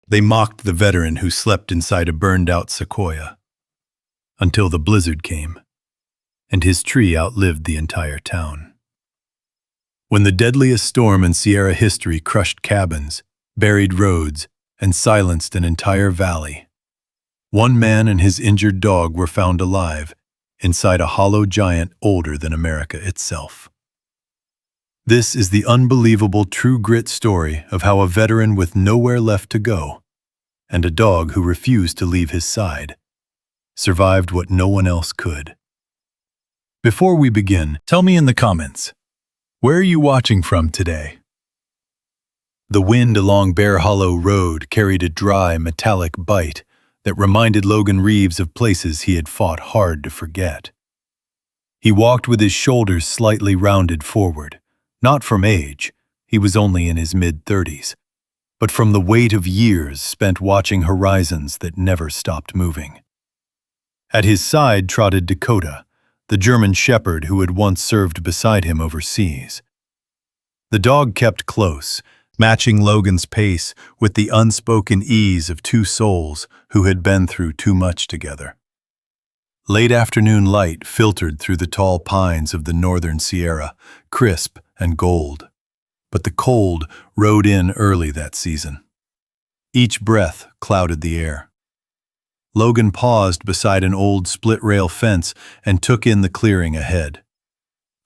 They mocked the veteran who slept inside a burned-out Sequoia, until the blizzard came, and his tree outlived the entire town. When the deadliest storm in Sierra history crushed cabins, buried roads, and silenced an entire valley, one man and his injured dog were found alive inside a hollow giant older than America itself. This is the unbelievable true grit story of how a veteran with nowhere left to go, and a dog who refused to leave his side, survived what no one else could. Before we begin, tell me in the comments, where are you watching from today? The wind along Bear Hollow Road carried a dry, metallic bite that reminded Logan Reeves of places he had fought hard to forget. He walked with his shoulders slightly rounded forward, not from age, he was only in his mid-30s, but from the weight of years spent watching horizons that never stopped moving. At his side trotted Dakota, the German shepherd who had once served beside him overseas. The dog kept close, matching Logan's pace with the unspoken ease of two souls who had been through too much together. Late afternoon light filtered through the tall pines of the northern Sierra, crisp and gold. But the cold rode in early that season. Each breath clouded the air. Logan paused beside an old split-rail fence and took in the clearing ahead.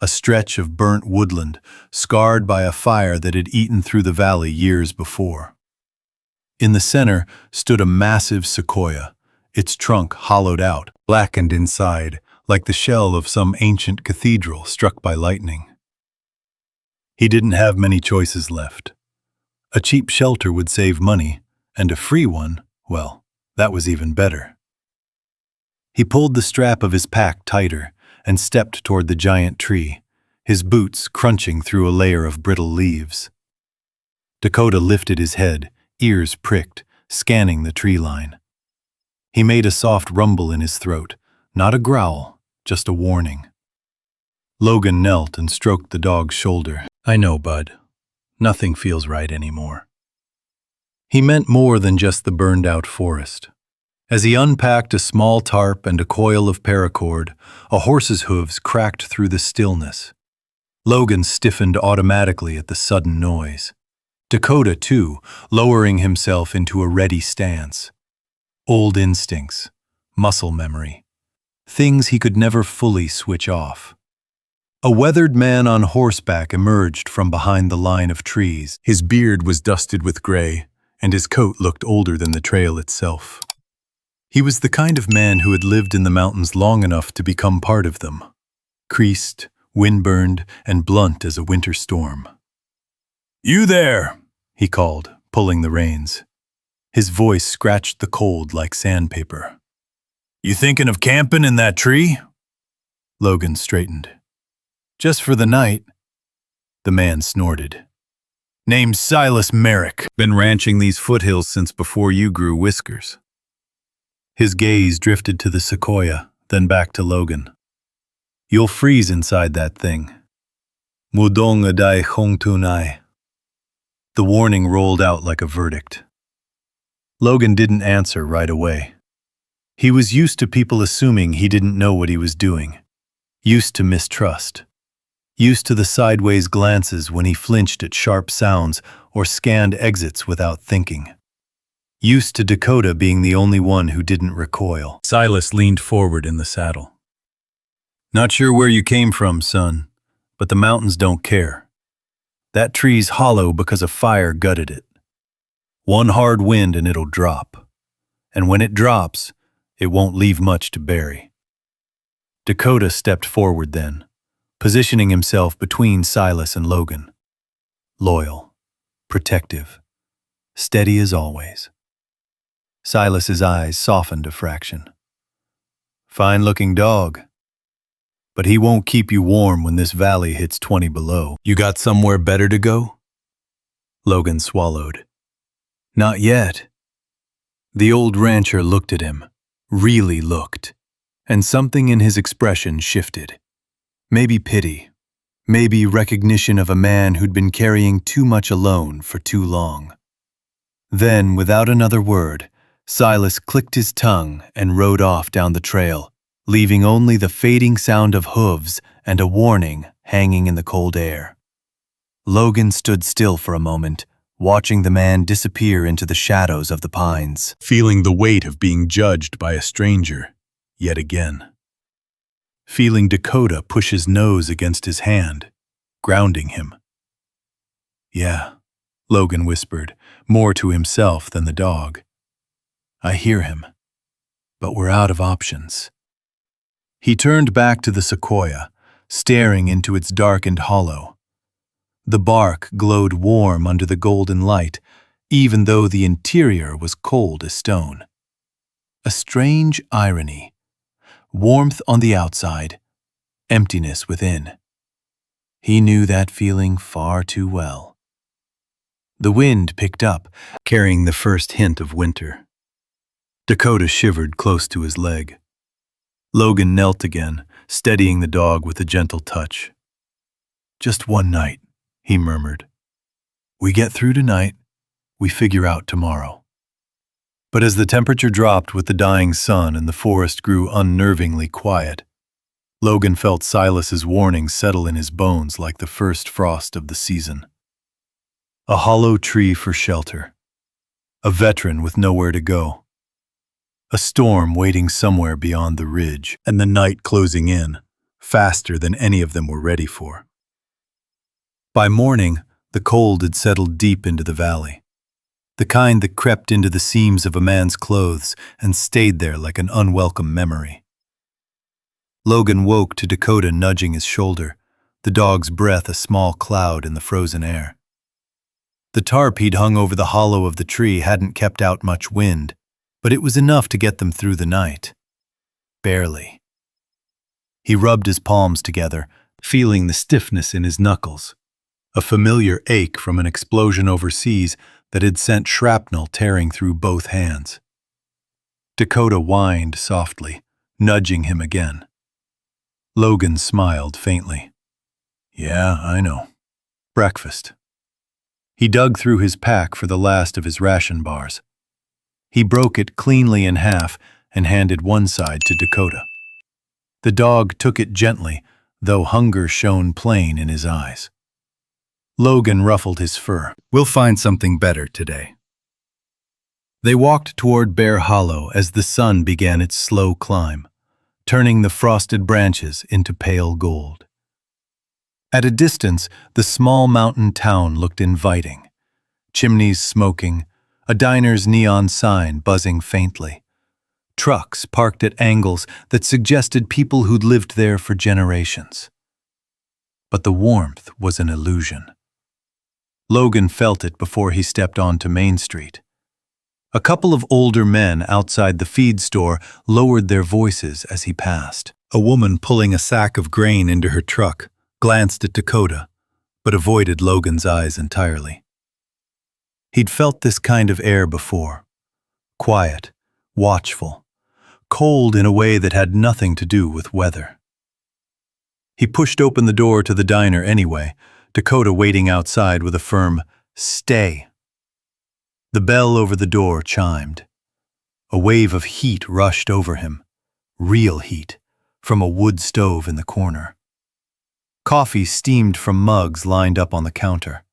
A stretch of burnt woodland, scarred by a fire that had eaten through the valley years before. In the center stood a massive sequoia, its trunk hollowed out, blackened inside, like the shell of some ancient cathedral struck by lightning. He didn't have many choices left. A cheap shelter would save money, and a free one, well, that was even better. He pulled the strap of his pack tighter and stepped toward the giant tree, his boots crunching through a layer of brittle leaves. Dakota lifted his head, ears pricked, scanning the tree line. He made a soft rumble in his throat, not a growl, just a warning. Logan knelt and stroked the dog's shoulder. "I know, bud. Nothing feels right anymore." He meant more than just the burned-out forest. As he unpacked a small tarp and a coil of paracord, a horse's hooves cracked through the stillness. Logan stiffened automatically at the sudden noise. Dakota, too, lowering himself into a ready stance. Old instincts, muscle memory, things he could never fully switch off. A weathered man on horseback emerged from behind the line of trees. His beard was dusted with gray, and his coat looked older than the trail itself. He was the kind of man who had lived in the mountains long enough to become part of them, creased, windburned, and blunt as a winter storm. "You there!" he called, pulling the reins. His voice scratched the cold like sandpaper. "You thinking of camping in that tree?" Logan straightened. "Just for the night." The man snorted. "Name's Silas Merrick. Been ranching these foothills since before you grew whiskers." His gaze drifted to the sequoia, then back to Logan. "You'll freeze inside that thing. Mudong adai hong tunai." The warning rolled out like a verdict. Logan didn't answer right away. He was used to people assuming he didn't know what he was doing, used to mistrust, used to the sideways glances when he flinched at sharp sounds or scanned exits without thinking. Used to Dakota being the only one who didn't recoil. Silas leaned forward in the saddle. "Not sure where you came from, son, but the mountains don't care. That tree's hollow because a fire gutted it. One hard wind and it'll drop. And when it drops, it won't leave much to bury." Dakota stepped forward then, positioning himself between Silas and Logan. Loyal, protective, steady as always. Silas's eyes softened a fraction. "Fine-looking dog. But he won't keep you warm when this valley hits 20 below. You got somewhere better to go?" Logan swallowed. "Not yet." The old rancher looked at him, really looked, and something in his expression shifted. Maybe pity, maybe recognition of a man who'd been carrying too much alone for too long. Then, without another word, Silas clicked his tongue and rode off down the trail, leaving only the fading sound of hooves and a warning hanging in the cold air. Logan stood still for a moment, watching the man disappear into the shadows of the pines, feeling the weight of being judged by a stranger, yet again. Feeling Dakota push his nose against his hand, grounding him. "Yeah," Logan whispered, more to himself than the dog. "I hear him, but we're out of options." He turned back to the Sequoia, staring into its darkened hollow. The bark glowed warm under the golden light, even though the interior was cold as stone. A strange irony. Warmth on the outside, emptiness within. He knew that feeling far too well. The wind picked up, carrying the first hint of winter. Dakota shivered close to his leg. Logan knelt again, steadying the dog with a gentle touch. "Just one night," he murmured. "We get through tonight, we figure out tomorrow." But as the temperature dropped with the dying sun and the forest grew unnervingly quiet, Logan felt Silas's warning settle in his bones like the first frost of the season. A hollow tree for shelter. A veteran with nowhere to go. A storm waiting somewhere beyond the ridge, and the night closing in, faster than any of them were ready for. By morning, the cold had settled deep into the valley. The kind that crept into the seams of a man's clothes and stayed there like an unwelcome memory. Logan woke to Dakota nudging his shoulder, the dog's breath a small cloud in the frozen air. The tarp he'd hung over the hollow of the tree hadn't kept out much wind, but it was enough to get them through the night. Barely. He rubbed his palms together, feeling the stiffness in his knuckles, a familiar ache from an explosion overseas that had sent shrapnel tearing through both hands. Dakota whined softly, nudging him again. Logan smiled faintly. "Yeah, I know. Breakfast." He dug through his pack for the last of his ration bars. He broke it cleanly in half and handed one side to Dakota. The dog took it gently, though hunger shone plain in his eyes. Logan ruffled his fur. "We'll find something better today." They walked toward Bear Hollow as the sun began its slow climb, turning the frosted branches into pale gold. At a distance, the small mountain town looked inviting. Chimneys smoking, a diner's neon sign buzzing faintly. Trucks parked at angles that suggested people who'd lived there for generations. But the warmth was an illusion. Logan felt it before he stepped onto Main Street. A couple of older men outside the feed store lowered their voices as he passed. A woman pulling a sack of grain into her truck glanced at Dakota, but avoided Logan's eyes entirely. He'd felt this kind of air before. Quiet, watchful, cold in a way that had nothing to do with weather. He pushed open the door to the diner anyway, Dakota waiting outside with a firm, "Stay." The bell over the door chimed. A wave of heat rushed over him, real heat, from a wood stove in the corner. Coffee steamed from mugs lined up on the counter.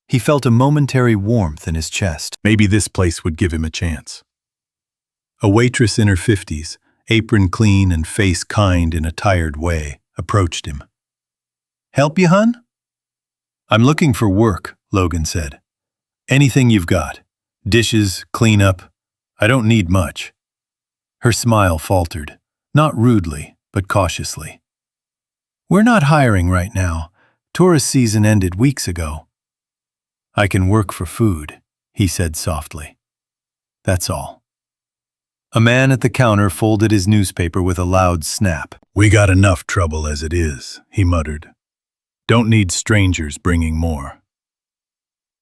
He felt a momentary warmth in his chest. Maybe this place would give him a chance. A waitress in her 50s, apron clean and face kind in a tired way, approached him. "Help you, hun?" "I'm looking for work," Logan said. "Anything you've got. Dishes, cleanup. I don't need much." Her smile faltered, not rudely, but cautiously. "We're not hiring right now. Tourist season ended weeks ago." "I can work for food," he said softly. "That's all." A man at the counter folded his newspaper with a loud snap. "We got enough trouble as it is," he muttered. "Don't need strangers bringing more."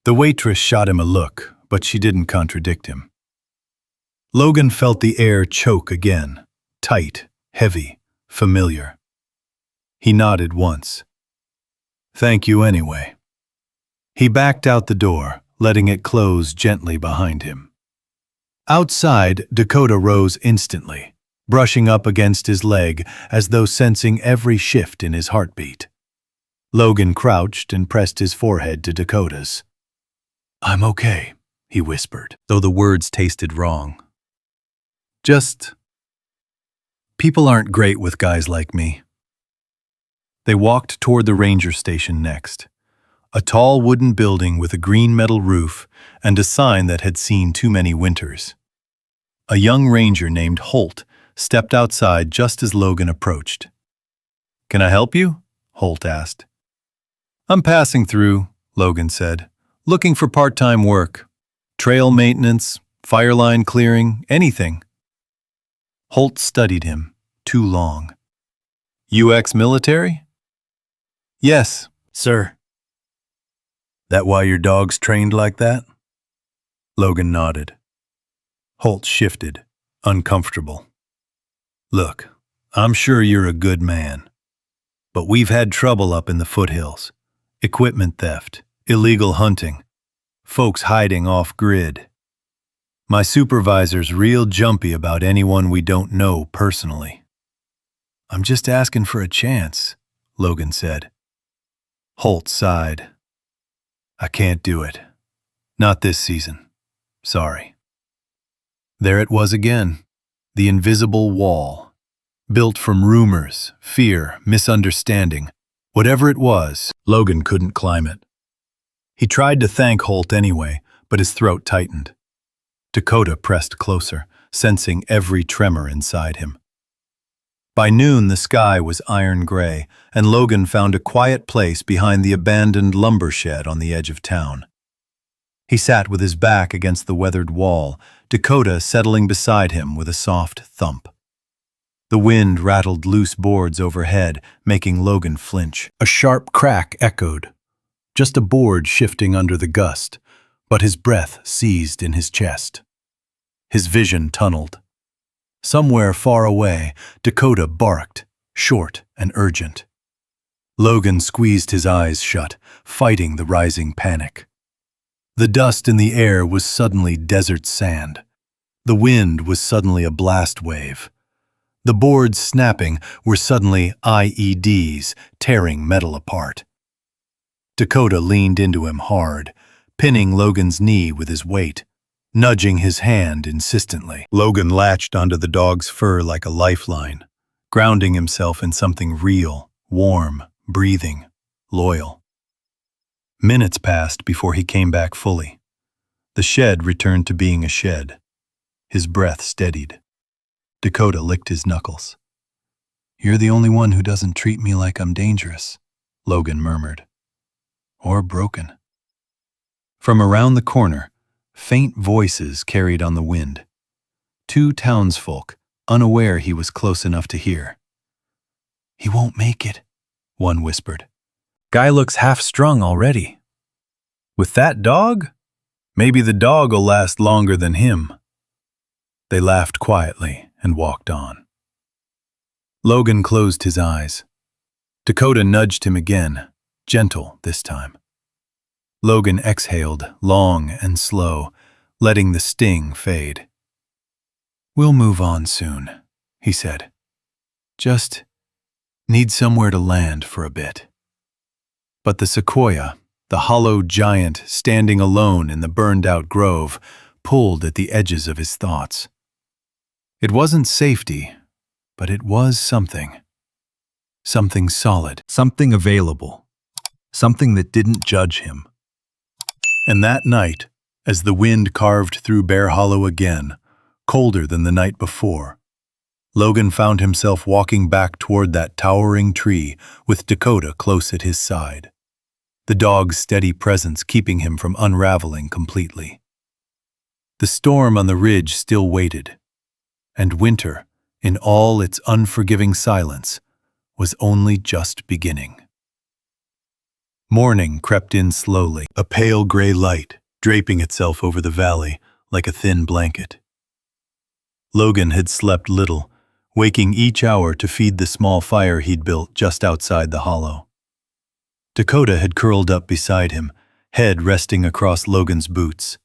The waitress shot him a look, but she didn't contradict him. Logan felt the air choke again, tight, heavy, familiar. He nodded once. "Thank you anyway." He backed out the door, letting it close gently behind him. Outside, Dakota rose instantly, brushing up against his leg as though sensing every shift in his heartbeat. Logan crouched and pressed his forehead to Dakota's. "I'm okay," he whispered, though the words tasted wrong. People aren't great with guys like me." They walked toward the ranger station next, a tall wooden building with a green metal roof and a sign that had seen too many winters. A young ranger named Holt stepped outside just as Logan approached. "Can I help you?" Holt asked. "I'm passing through," Logan said, "looking for part-time work. Trail maintenance, fire line clearing, anything." Holt studied him, too long. "You ex-military?" "Yes, sir." "That why your dog's trained like that?" Logan nodded. Holt shifted, uncomfortable. "Look, I'm sure you're a good man, but we've had trouble up in the foothills. Equipment theft, illegal hunting, folks hiding off-grid. My supervisor's real jumpy about anyone we don't know personally." "I'm just asking for a chance," Logan said. Holt sighed. "I can't do it. Not this season. Sorry." There it was again, the invisible wall, built from rumors, fear, misunderstanding. Whatever it was, Logan couldn't climb it. He tried to thank Holt anyway, but his throat tightened. Dakota pressed closer, sensing every tremor inside him. By noon, the sky was iron gray, and Logan found a quiet place behind the abandoned lumber shed on the edge of town. He sat with his back against the weathered wall, Dakota settling beside him with a soft thump. The wind rattled loose boards overhead, making Logan flinch. A sharp crack echoed, just a board shifting under the gust, but his breath seized in his chest. His vision tunneled. Somewhere far away, Dakota barked, short and urgent. Logan squeezed his eyes shut, fighting the rising panic. The dust in the air was suddenly desert sand. The wind was suddenly a blast wave. The boards snapping were suddenly IEDs, tearing metal apart. Dakota leaned into him hard, pinning Logan's knee with his weight, nudging his hand insistently. Logan latched onto the dog's fur like a lifeline, grounding himself in something real, warm, breathing, loyal. Minutes passed before he came back fully. The shed returned to being a shed. His breath steadied. Dakota licked his knuckles. "You're the only one who doesn't treat me like I'm dangerous," Logan murmured. "Or broken." From around the corner, faint voices carried on the wind. Two townsfolk, unaware he was close enough to hear. "He won't make it," one whispered. "Guy looks half-strung already." "With that dog? Maybe the dog'll last longer than him." They laughed quietly and walked on. Logan closed his eyes. Dakota nudged him again, gentle this time. Logan exhaled, long and slow, letting the sting fade. "We'll move on soon," he said. "Just need somewhere to land for a bit." But the Sequoia, the hollow giant standing alone in the burned-out grove, pulled at the edges of his thoughts. It wasn't safety, but it was something. Something solid, something available, something that didn't judge him. And that night, as the wind carved through Bear Hollow again, colder than the night before, Logan found himself walking back toward that towering tree with Dakota close at his side, the dog's steady presence keeping him from unraveling completely. The storm on the ridge still waited, and winter, in all its unforgiving silence, was only just beginning. Morning crept in slowly, a pale gray light draping itself over the valley like a thin blanket. Logan had slept little, waking each hour to feed the small fire he'd built just outside the hollow. Dakota had curled up beside him, head resting across Logan's boots,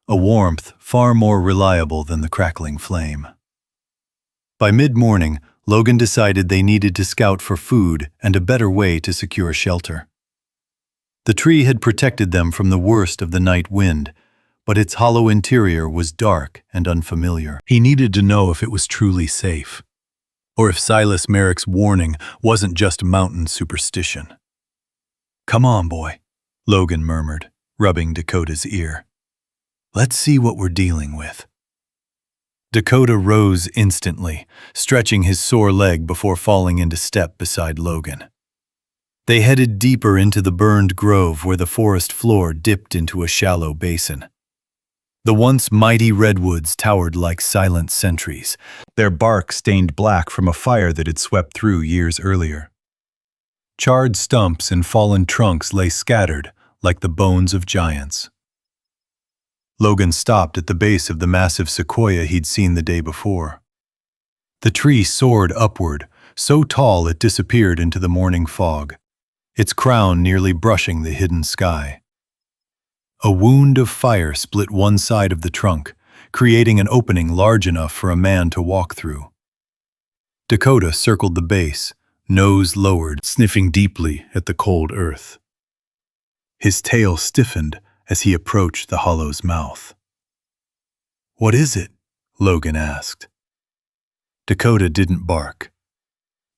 a warmth far more reliable than the crackling flame. By mid-morning, Logan decided they needed to scout for food and a better way to secure shelter. The tree had protected them from the worst of the night wind, but its hollow interior was dark and unfamiliar. He needed to know if it was truly safe, or if Silas Merrick's warning wasn't just mountain superstition. "Come on, boy," Logan murmured, rubbing Dakota's ear. "Let's see what we're dealing with." Dakota rose instantly, stretching his sore leg before falling into step beside Logan. They headed deeper into the burned grove where the forest floor dipped into a shallow basin. The once mighty redwoods towered like silent sentries, their bark stained black from a fire that had swept through years earlier. Charred stumps and fallen trunks lay scattered like the bones of giants. Logan stopped at the base of the massive sequoia he'd seen the day before. The tree soared upward, so tall it disappeared into the morning fog, its crown nearly brushing the hidden sky. A wound of fire split one side of the trunk, creating an opening large enough for a man to walk through. Dakota circled the base, nose lowered, sniffing deeply at the cold earth. His tail stiffened as he approached the hollow's mouth. "What is it?" Logan asked. Dakota didn't bark.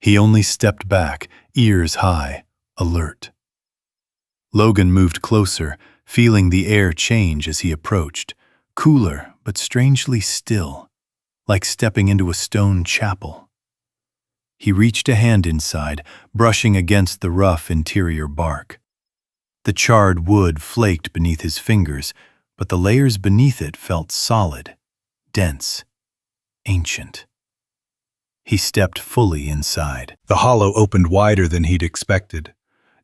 He only stepped back, ears high, alert. Logan moved closer, feeling the air change as he approached, cooler but strangely still, like stepping into a stone chapel. He reached a hand inside, brushing against the rough interior bark. The charred wood flaked beneath his fingers, but the layers beneath it felt solid, dense, ancient. He stepped fully inside. The hollow opened wider than he'd expected,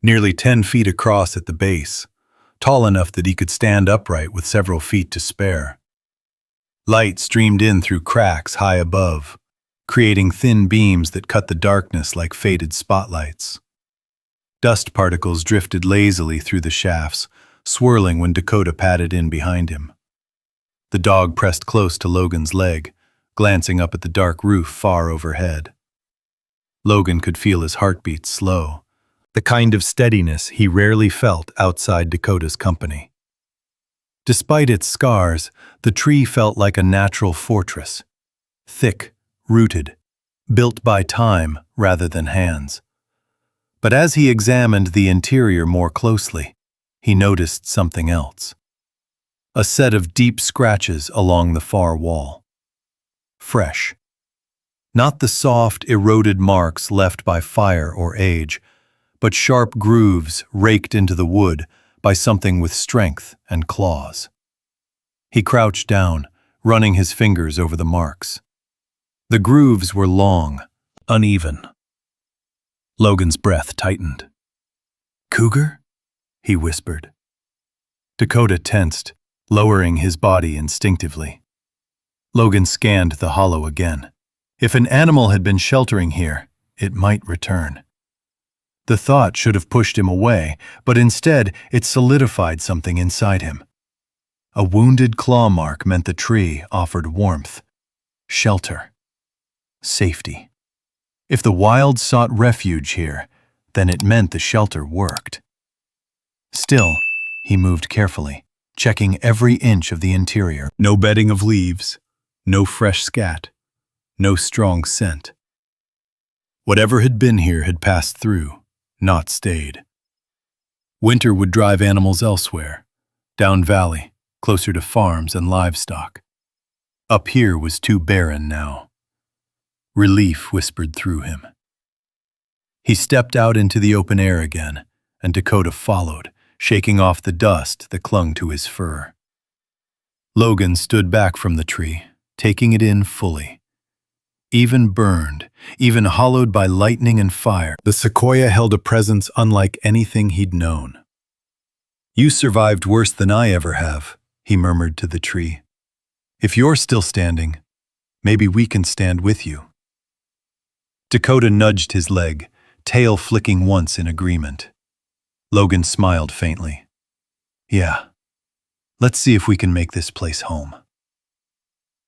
nearly 10 feet across at the base, tall enough that he could stand upright with several feet to spare. Light streamed in through cracks high above, creating thin beams that cut the darkness like faded spotlights. Dust particles drifted lazily through the shafts, swirling when Dakota padded in behind him. The dog pressed close to Logan's leg, glancing up at the dark roof far overhead. Logan could feel his heartbeat slow, the kind of steadiness he rarely felt outside Dakota's company. Despite its scars, the tree felt like a natural fortress, thick, rooted, built by time rather than hands. But as he examined the interior more closely, he noticed something else. A set of deep scratches along the far wall. Fresh. Not the soft, eroded marks left by fire or age, but sharp grooves raked into the wood by something with strength and claws. He crouched down, running his fingers over the marks. The grooves were long, uneven. Logan's breath tightened. "Cougar?" he whispered. Dakota tensed, lowering his body instinctively. Logan scanned the hollow again. If an animal had been sheltering here, it might return. The thought should have pushed him away, but instead it solidified something inside him. A wounded claw mark meant the tree offered warmth, shelter, safety. If the wild sought refuge here, then it meant the shelter worked. Still, he moved carefully, checking every inch of the interior. No bedding of leaves, no fresh scat, no strong scent. Whatever had been here had passed through, not stayed. Winter would drive animals elsewhere, down valley, closer to farms and livestock. Up here was too barren now. Relief whispered through him. He stepped out into the open air again, and Dakota followed, shaking off the dust that clung to his fur. Logan stood back from the tree, taking it in fully. Even burned, even hollowed by lightning and fire, the sequoia held a presence unlike anything he'd known. "You survived worse than I ever have," he murmured to the tree. "If you're still standing, maybe we can stand with you." Dakota nudged his leg, tail flicking once in agreement. Logan smiled faintly. Yeah, let's see if we can make this place home.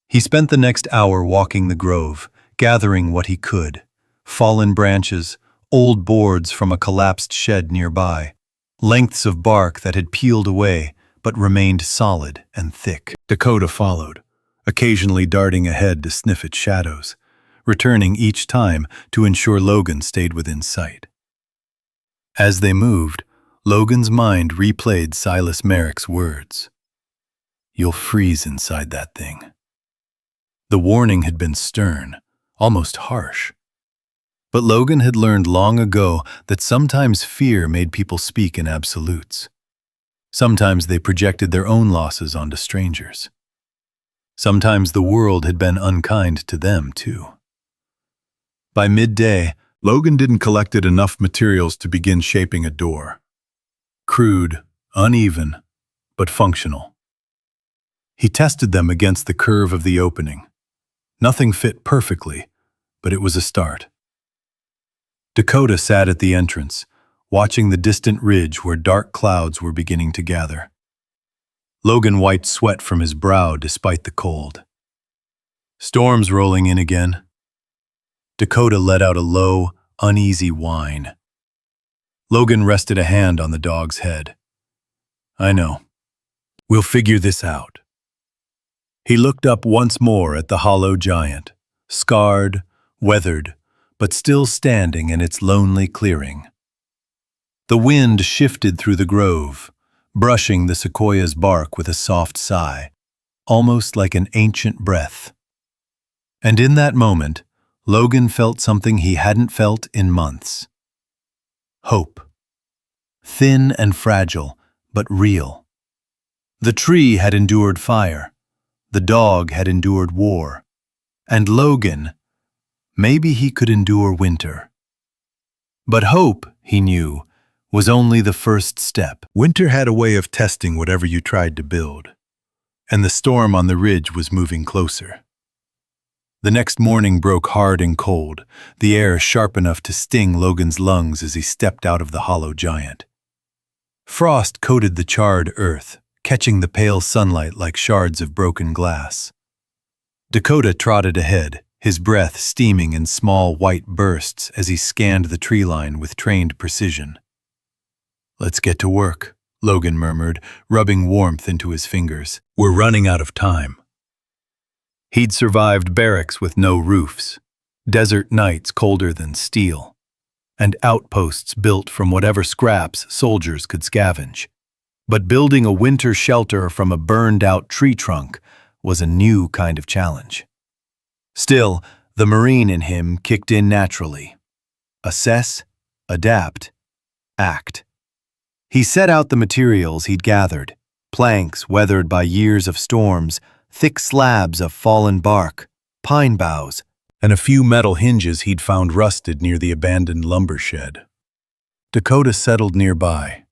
He spent the next hour walking the grove, gathering what he could: fallen branches, old boards from a collapsed shed nearby, lengths of bark that had peeled away but remained solid and thick. Dakota followed, occasionally darting ahead to sniff at shadows, returning each time to ensure Logan stayed within sight. As they moved, Logan's mind replayed Silas Merrick's words. "You'll freeze inside that thing." The warning had been stern, almost harsh. But Logan had learned long ago that sometimes fear made people speak in absolutes. Sometimes they projected their own losses onto strangers. Sometimes the world had been unkind to them, too. By midday, Logan didn't collected enough materials to begin shaping a door. Crude, uneven, but functional. He tested them against the curve of the opening. Nothing fit perfectly, but it was a start. Dakota sat at the entrance, watching the distant ridge where dark clouds were beginning to gather. Logan wiped sweat from his brow despite the cold. "Storm's rolling in again." Dakota let out a low, uneasy whine. Logan rested a hand on the dog's head. "I know. We'll figure this out." He looked up once more at the hollow giant, scarred, weathered, but still standing in its lonely clearing. The wind shifted through the grove, brushing the sequoia's bark with a soft sigh, almost like an ancient breath. And in that moment, Logan felt something he hadn't felt in months. Hope. Thin and fragile, but real. The tree had endured fire. The dog had endured war. And Logan, maybe he could endure winter. But hope, he knew, was only the first step. Winter had a way of testing whatever you tried to build. And the storm on the ridge was moving closer. The next morning broke hard and cold, the air sharp enough to sting Logan's lungs as he stepped out of the hollow giant. Frost coated the charred earth, catching the pale sunlight like shards of broken glass. Dakota trotted ahead, his breath steaming in small white bursts as he scanned the tree line with trained precision. "Let's get to work," Logan murmured, rubbing warmth into his fingers. "We're running out of time." He'd survived barracks with no roofs, desert nights colder than steel, and outposts built from whatever scraps soldiers could scavenge. But building a winter shelter from a burned-out tree trunk was a new kind of challenge. Still, the Marine in him kicked in naturally. Assess, adapt, act. He set out the materials he'd gathered: planks weathered by years of storms, thick slabs of fallen bark, pine boughs, and a few metal hinges he'd found rusted near the abandoned lumber shed. Dakota settled nearby,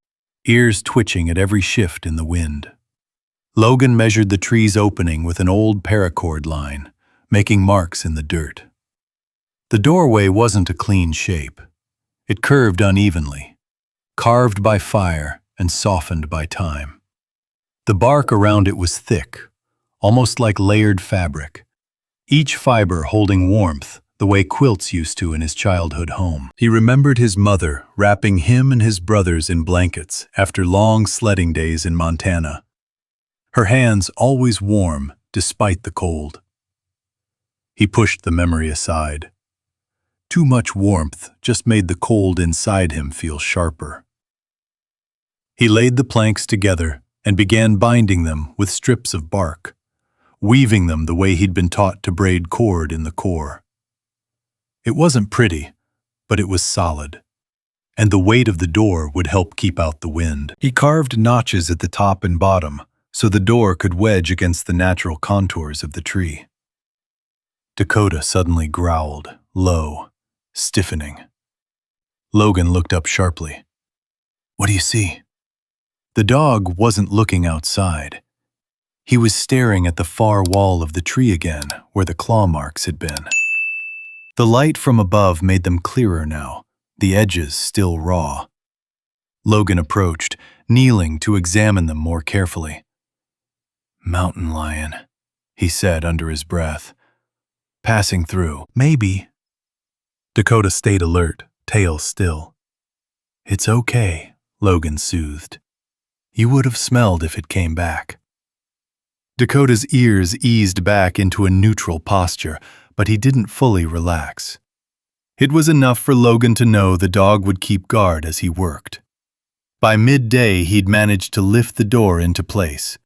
ears twitching at every shift in the wind. Logan measured the tree's opening with an old paracord line, making marks in the dirt. The doorway wasn't a clean shape. It curved unevenly, carved by fire and softened by time. The bark around it was thick, almost like layered fabric, each fiber holding warmth the way quilts used to in his childhood home. He remembered his mother wrapping him and his brothers in blankets after long sledding days in Montana, her hands always warm despite the cold. He pushed the memory aside. Too much warmth just made the cold inside him feel sharper. He laid the planks together and began binding them with strips of bark, weaving them the way he'd been taught to braid cord in the Corps. It wasn't pretty, but it was solid, and the weight of the door would help keep out the wind. He carved notches at the top and bottom so the door could wedge against the natural contours of the tree. Dakota suddenly growled, low, stiffening. Logan looked up sharply. "What do you see?" The dog wasn't looking outside. He was staring at the far wall of the tree again, where the claw marks had been. The light from above made them clearer now, the edges still raw. Logan approached, kneeling to examine them more carefully. "Mountain lion," he said under his breath. "Passing through, maybe." Dakota stayed alert, tail still. "It's okay," Logan soothed. "You would have smelled if it came back." Dakota's ears eased back into a neutral posture, but he didn't fully relax. It was enough for Logan to know the dog would keep guard as he worked. By midday, he'd managed to lift the door into place.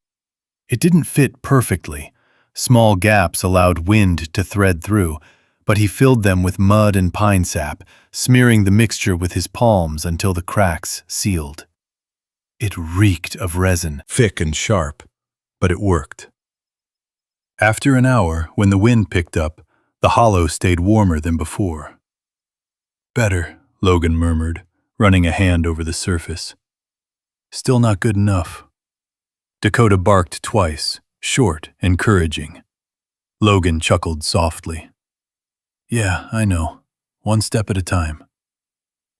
It didn't fit perfectly. Small gaps allowed wind to thread through, but he filled them with mud and pine sap, smearing the mixture with his palms until the cracks sealed. It reeked of resin, thick and sharp, but it worked. After an hour, when the wind picked up, the hollow stayed warmer than before. "Better," Logan murmured, running a hand over the surface. "Still not good enough." Dakota barked twice, short, encouraging. Logan chuckled softly. "Yeah, I know. One step at a time."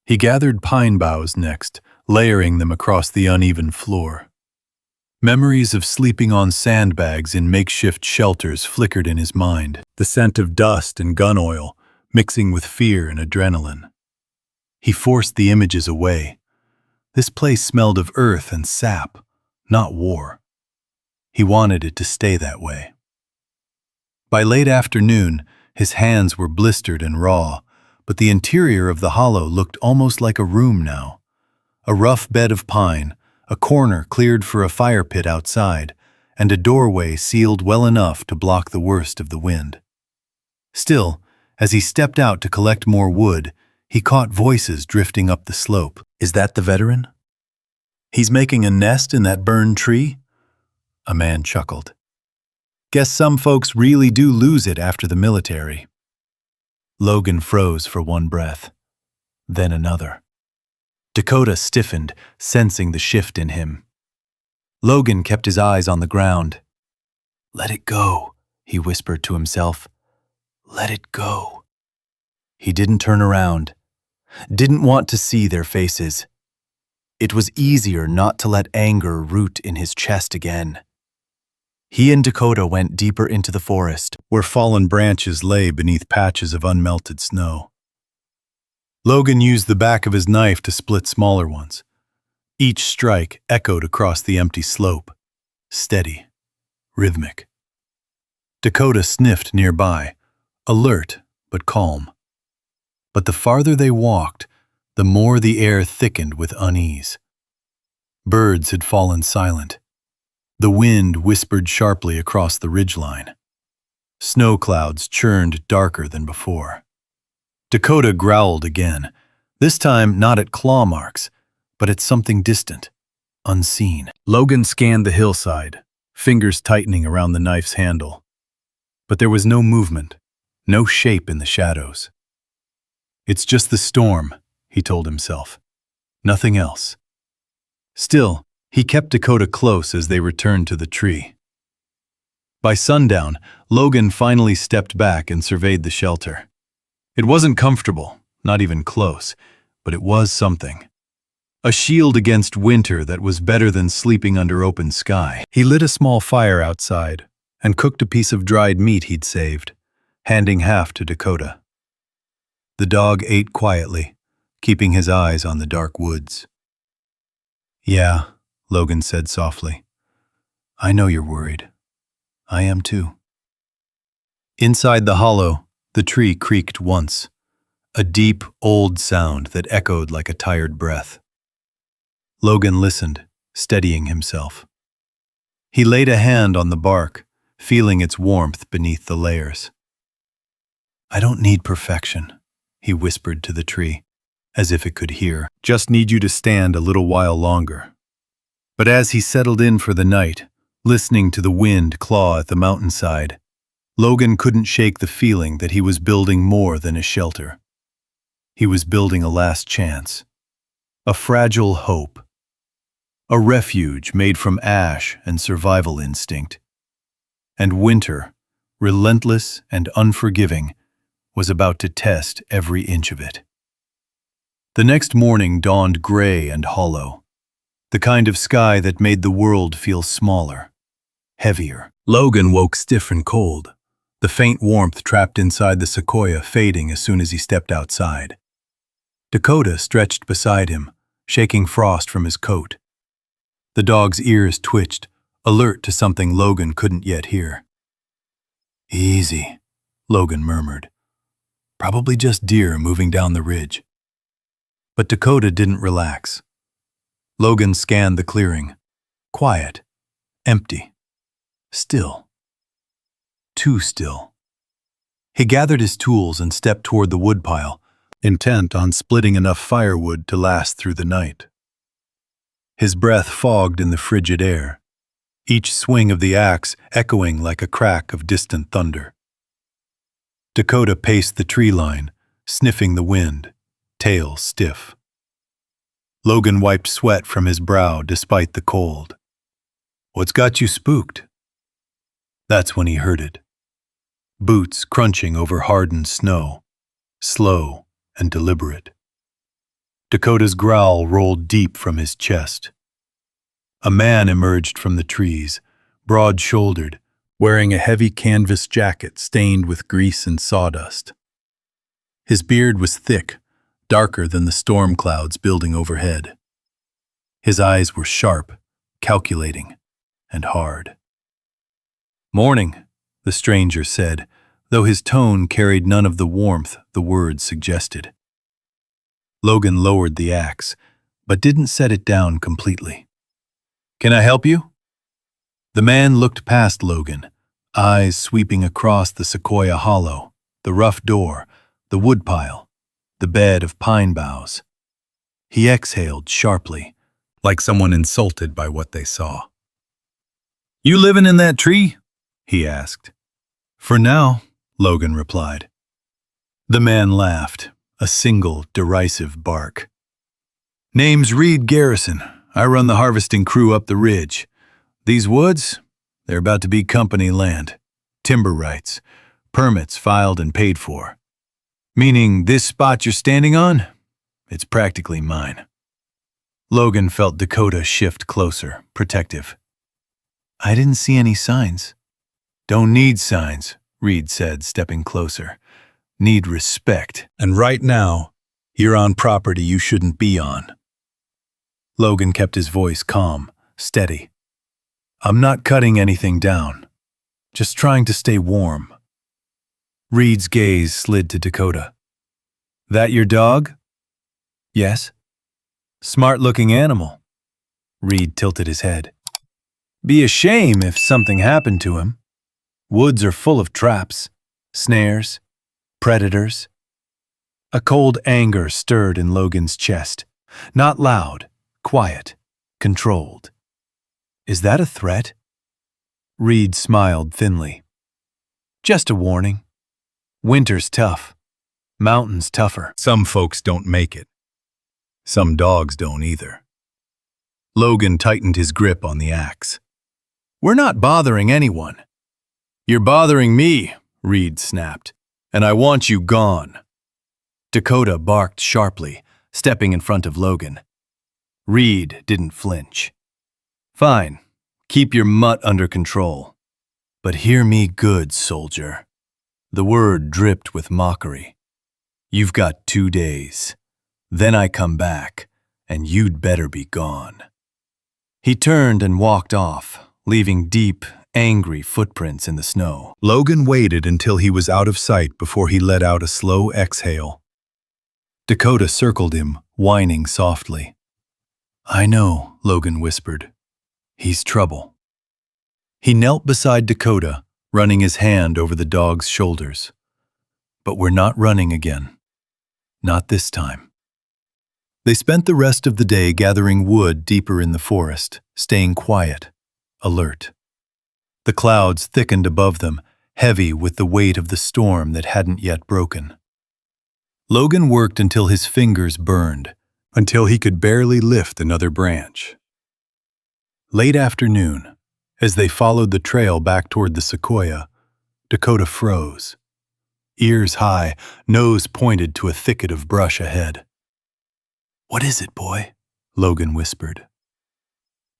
He gathered pine boughs next, layering them across the uneven floor. Memories of sleeping on sandbags in makeshift shelters flickered in his mind, the scent of dust and gun oil mixing with fear and adrenaline. He forced the images away. This place smelled of earth and sap, not war. He wanted it to stay that way. By late afternoon, his hands were blistered and raw, but the interior of the hollow looked almost like a room now. A rough bed of pine, a corner cleared for a fire pit outside, and a doorway sealed well enough to block the worst of the wind. Still, as he stepped out to collect more wood, he caught voices drifting up the slope. "Is that the veteran? He's making a nest in that burned tree?" A man chuckled. "Guess some folks really do lose it after the military." Logan froze for one breath, then another. Dakota stiffened, sensing the shift in him. Logan kept his eyes on the ground. "Let it go," he whispered to himself. "Let it go." He didn't turn around, didn't want to see their faces. It was easier not to let anger root in his chest again. He and Dakota went deeper into the forest, where fallen branches lay beneath patches of unmelted snow. Logan used the back of his knife to split smaller ones. Each strike echoed across the empty slope, steady, rhythmic. Dakota sniffed nearby, alert but calm. But the farther they walked, the more the air thickened with unease. Birds had fallen silent. The wind whispered sharply across the ridgeline. Snow clouds churned darker than before. Dakota growled again, this time not at claw marks, but at something distant, unseen. Logan scanned the hillside, fingers tightening around the knife's handle. But there was no movement, no shape in the shadows. "It's just the storm," he told himself. "Nothing else." Still, he kept Dakota close as they returned to the tree. By sundown, Logan finally stepped back and surveyed the shelter. It wasn't comfortable, not even close, but it was something. A shield against winter that was better than sleeping under open sky. He lit a small fire outside and cooked a piece of dried meat he'd saved, handing half to Dakota. The dog ate quietly, keeping his eyes on the dark woods. "Yeah," Logan said softly. "I know you're worried. I am too." Inside the hollow, the tree creaked once, a deep, old sound that echoed like a tired breath. Logan listened, steadying himself. He laid a hand on the bark, feeling its warmth beneath the layers. "I don't need perfection," he whispered to the tree, as if it could hear. "Just need you to stand a little while longer." But as he settled in for the night, listening to the wind claw at the mountainside, Logan couldn't shake the feeling that he was building more than a shelter. He was building a last chance, a fragile hope, a refuge made from ash and survival instinct. And winter, relentless and unforgiving, was about to test every inch of it. The next morning dawned gray and hollow. The kind of sky that made the world feel smaller, heavier. Logan woke stiff and cold, the faint warmth trapped inside the Sequoia fading as soon as he stepped outside. Dakota stretched beside him, shaking frost from his coat. The dog's ears twitched, alert to something Logan couldn't yet hear. "Easy," Logan murmured. "Probably just deer moving down the ridge." But Dakota didn't relax. Logan scanned the clearing. Quiet, empty, still. Too still. He gathered his tools and stepped toward the woodpile, intent on splitting enough firewood to last through the night. His breath fogged in the frigid air, each swing of the axe echoing like a crack of distant thunder. Dakota paced the tree line, sniffing the wind, tail stiff. Logan wiped sweat from his brow despite the cold. "What's got you spooked?" That's when he heard it. Boots crunching over hardened snow, slow and deliberate. Dakota's growl rolled deep from his chest. A man emerged from the trees, broad-shouldered, wearing a heavy canvas jacket stained with grease and sawdust. His beard was thick, darker than the storm clouds building overhead. His eyes were sharp, calculating, and hard. "Morning," the stranger said, though his tone carried none of the warmth the words suggested. Logan lowered the axe, but didn't set it down completely. "Can I help you?" The man looked past Logan, eyes sweeping across the Sequoia hollow, the rough door, the woodpile, the bed of pine boughs. He exhaled sharply, like someone insulted by what they saw. "You living in that tree?" he asked. "For now," Logan replied. The man laughed, a single derisive bark. "Name's Reed Garrison. I run the harvesting crew up the ridge. These woods, they're about to be company land. Timber rights, permits filed and paid for. Meaning this spot you're standing on, it's practically mine." Logan felt Dakota shift closer, protective. "I didn't see any signs." "Don't need signs," Reed said, stepping closer. "Need respect. And right now, you're on property you shouldn't be on." Logan kept his voice calm, steady. "I'm not cutting anything down. Just trying to stay warm." Reed's gaze slid to Dakota. "That your dog?" "Yes." "Smart-looking animal." Reed tilted his head. "Be a shame if something happened to him. Woods are full of traps, snares, predators." A cold anger stirred in Logan's chest. Not loud, quiet, controlled. "Is that a threat?" Reed smiled thinly. "Just a warning. Winter's tough. Mountains tougher. Some folks don't make it. Some dogs don't either." Logan tightened his grip on the axe. "We're not bothering anyone." "You're bothering me," Reed snapped, "and I want you gone." Dakota barked sharply, stepping in front of Logan. Reed didn't flinch. "Fine, keep your mutt under control. But hear me good, soldier." The word dripped with mockery. "You've got 2 days. Then I come back, and you'd better be gone." He turned and walked off, leaving deep, angry footprints in the snow. Logan waited until he was out of sight before he let out a slow exhale. Dakota circled him, whining softly. "I know," Logan whispered. "He's trouble." He knelt beside Dakota, running his hand over the dog's shoulders. "But we're not running again. Not this time." They spent the rest of the day gathering wood deeper in the forest, staying quiet, alert. The clouds thickened above them, heavy with the weight of the storm that hadn't yet broken. Logan worked until his fingers burned, until he could barely lift another branch. Late afternoon, as they followed the trail back toward the Sequoia, Dakota froze. Ears high, nose pointed to a thicket of brush ahead. "What is it, boy?" Logan whispered.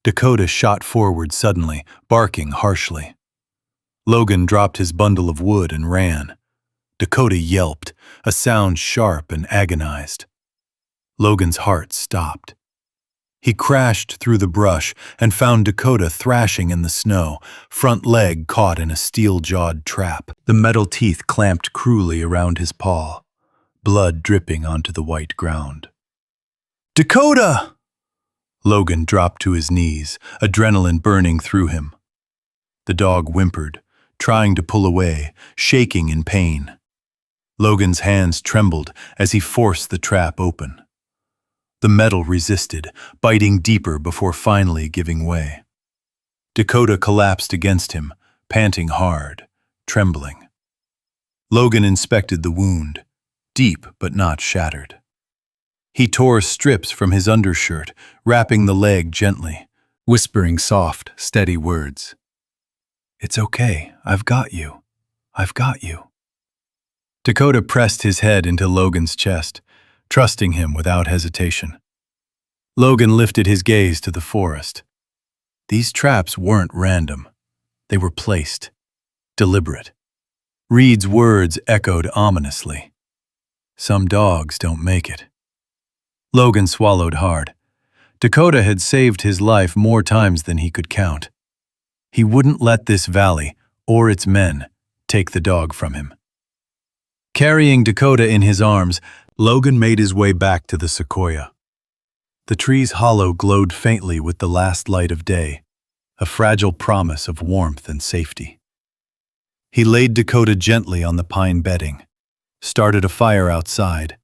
Dakota shot forward suddenly, barking harshly. Logan dropped his bundle of wood and ran. Dakota yelped, a sound sharp and agonized. Logan's heart stopped. He crashed through the brush and found Dakota thrashing in the snow, front leg caught in a steel-jawed trap. The metal teeth clamped cruelly around his paw, blood dripping onto the white ground. "Dakota!" Logan dropped to his knees, adrenaline burning through him. The dog whimpered, trying to pull away, shaking in pain. Logan's hands trembled as he forced the trap open. The metal resisted, biting deeper before finally giving way. Dakota collapsed against him, panting hard, trembling. Logan inspected the wound, deep but not shattered. He tore strips from his undershirt, wrapping the leg gently, whispering soft, steady words. "It's okay, I've got you. I've got you." Dakota pressed his head into Logan's chest, trusting him without hesitation. Logan lifted his gaze to the forest. These traps weren't random. They were placed, deliberate. Reed's words echoed ominously. Some dogs don't make it. Logan swallowed hard. Dakota had saved his life more times than he could count. He wouldn't let this valley, or its men, take the dog from him. Carrying Dakota in his arms, Logan made his way back to the Sequoia. The tree's hollow glowed faintly with the last light of day, a fragile promise of warmth and safety. He laid Dakota gently on the pine bedding, started a fire outside,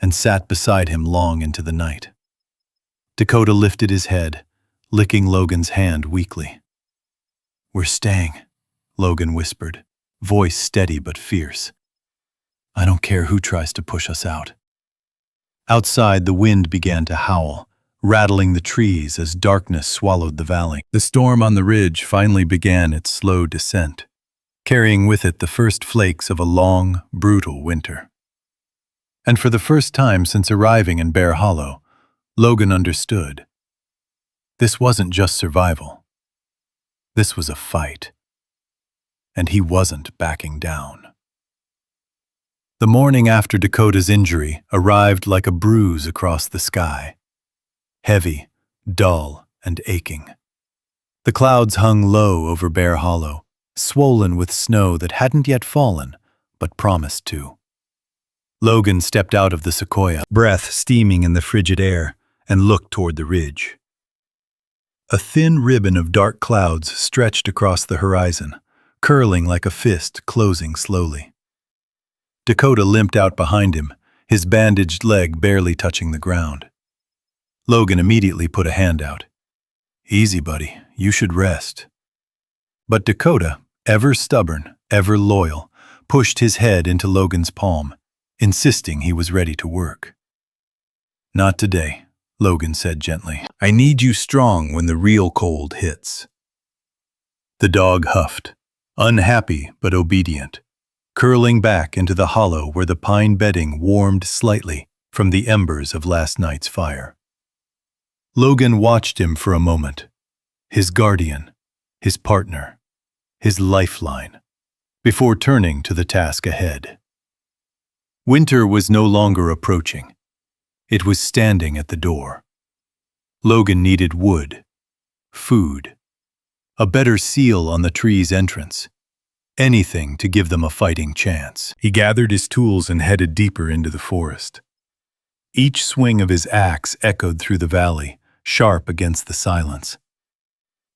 and sat beside him long into the night. Dakota lifted his head, licking Logan's hand weakly. "We're staying," Logan whispered, voice steady but fierce. "I don't care who tries to push us out." Outside, the wind began to howl, rattling the trees as darkness swallowed the valley. The storm on the ridge finally began its slow descent, carrying with it the first flakes of a long, brutal winter. And for the first time since arriving in Bear Hollow, Logan understood. This wasn't just survival. This was a fight. And he wasn't backing down. The morning after Dakota's injury arrived like a bruise across the sky. Heavy, dull, and aching. The clouds hung low over Bear Hollow, swollen with snow that hadn't yet fallen, but promised to. Logan stepped out of the Sequoia, breath steaming in the frigid air, and looked toward the ridge. A thin ribbon of dark clouds stretched across the horizon, curling like a fist closing slowly. Dakota limped out behind him, his bandaged leg barely touching the ground. Logan immediately put a hand out. "Easy, buddy, you should rest." But Dakota, ever stubborn, ever loyal, pushed his head into Logan's palm, insisting he was ready to work. "Not today," Logan said gently. "I need you strong when the real cold hits." The dog huffed, unhappy but obedient, curling back into the hollow where the pine bedding warmed slightly from the embers of last night's fire. Logan watched him for a moment, his guardian, his partner, his lifeline, before turning to the task ahead. Winter was no longer approaching. It was standing at the door. Logan needed wood, food, a better seal on the tree's entrance, anything to give them a fighting chance. He gathered his tools and headed deeper into the forest. Each swing of his axe echoed through the valley, sharp against the silence.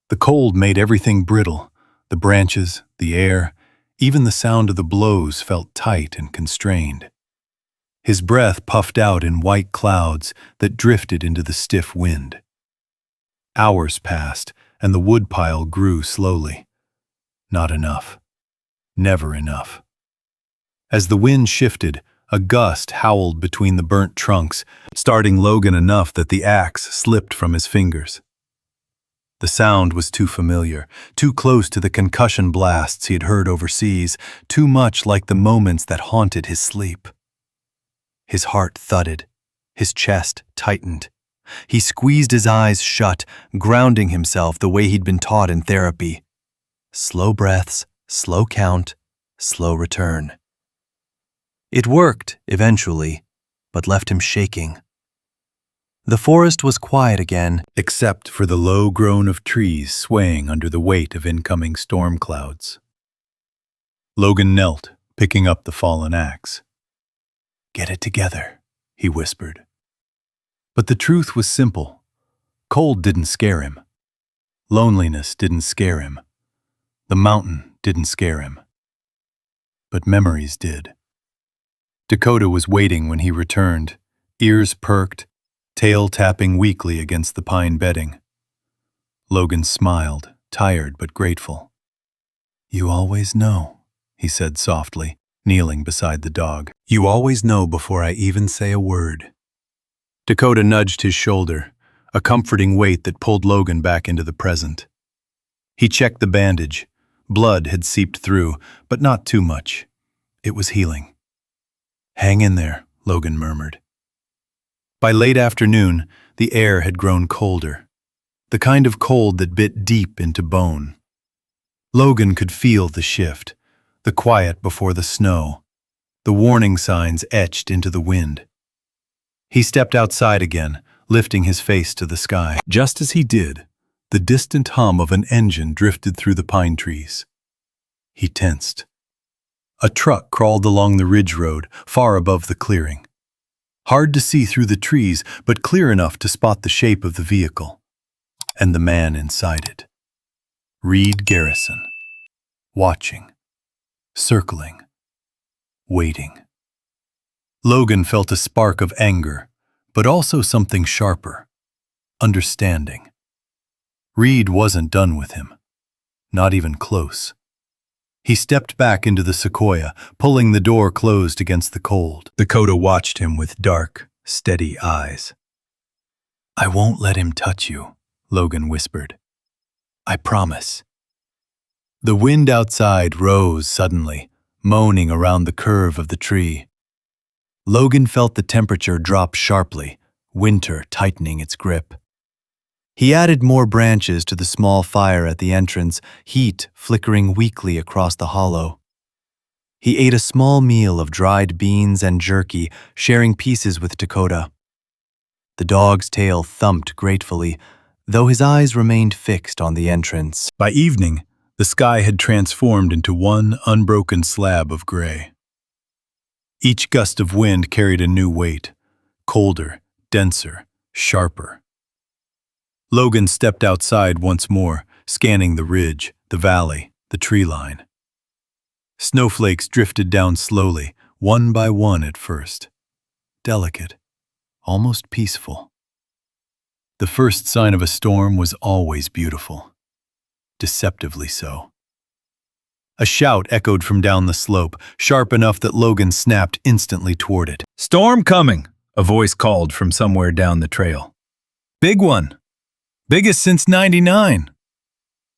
The cold made everything brittle, the branches, the air, even the sound of the blows felt tight and constrained. His breath puffed out in white clouds that drifted into the stiff wind. Hours passed, and the woodpile grew slowly. Not enough. Never enough. As the wind shifted, a gust howled between the burnt trunks, starting Logan enough that the axe slipped from his fingers. The sound was too familiar, too close to the concussion blasts he had heard overseas, too much like the moments that haunted his sleep. His heart thudded, his chest tightened, He squeezed his eyes shut, grounding himself the way he'd been taught in therapy. Slow breaths, slow count, slow return. It worked, eventually, but left him shaking. The forest was quiet again, except for the low groan of trees swaying under the weight of incoming storm clouds. Logan knelt, picking up the fallen axe. "Get it together," he whispered. But the truth was simple. Cold didn't scare him. Loneliness didn't scare him. The mountain didn't scare him. But memories did. Dakota was waiting when he returned, ears perked, tail tapping weakly against the pine bedding. Logan smiled, tired but grateful. "You always know," he said softly, kneeling beside the dog. "You always know before I even say a word." Dakota nudged his shoulder, a comforting weight that pulled Logan back into the present. He checked the bandage. Blood had seeped through, but not too much. It was healing. "Hang in there," Logan murmured. By late afternoon, the air had grown colder, the kind of cold that bit deep into bone. Logan could feel the shift, the quiet before the snow, the warning signs etched into the wind. He stepped outside again, lifting his face to the sky. Just as he did, the distant hum of an engine drifted through the pine trees. He tensed. A truck crawled along the ridge road, far above the clearing. Hard to see through the trees, but clear enough to spot the shape of the vehicle. And the man inside it. Reed Garrison. Watching. Circling. Waiting. Logan felt a spark of anger, but also something sharper. Understanding. Reed wasn't done with him. Not even close. He stepped back into the Sequoia, pulling the door closed against the cold. Dakota watched him with dark, steady eyes. "I won't let him touch you," Logan whispered. "I promise." The wind outside rose suddenly, moaning around the curve of the tree. Logan felt the temperature drop sharply, winter tightening its grip. He added more branches to the small fire at the entrance, heat flickering weakly across the hollow. He ate a small meal of dried beans and jerky, sharing pieces with Dakota. The dog's tail thumped gratefully, though his eyes remained fixed on the entrance. By evening, the sky had transformed into one unbroken slab of gray. Each gust of wind carried a new weight, colder, denser, sharper. Logan stepped outside once more, scanning the ridge, the valley, the tree line. Snowflakes drifted down slowly, one by one at first. Delicate, almost peaceful. The first sign of a storm was always beautiful. Deceptively so. A shout echoed from down the slope, sharp enough that Logan snapped instantly toward it. "Storm coming," a voice called from somewhere down the trail. "Big one. Biggest since '99.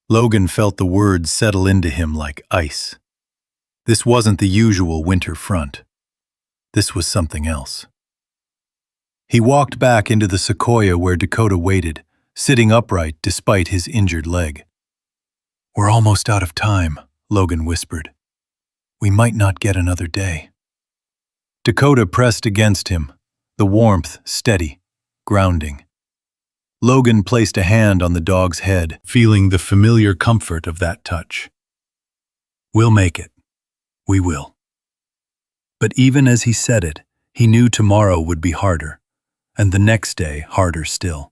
Logan felt the words settle into him like ice. This wasn't the usual winter front. This was something else. He walked back into the Sequoia where Dakota waited, sitting upright despite his injured leg. "We're almost out of time," Logan whispered. "We might not get another day." Dakota pressed against him, the warmth steady, grounding. Logan placed a hand on the dog's head, feeling the familiar comfort of that touch. "We'll make it. We will." But even as he said it, he knew tomorrow would be harder, and the next day harder still.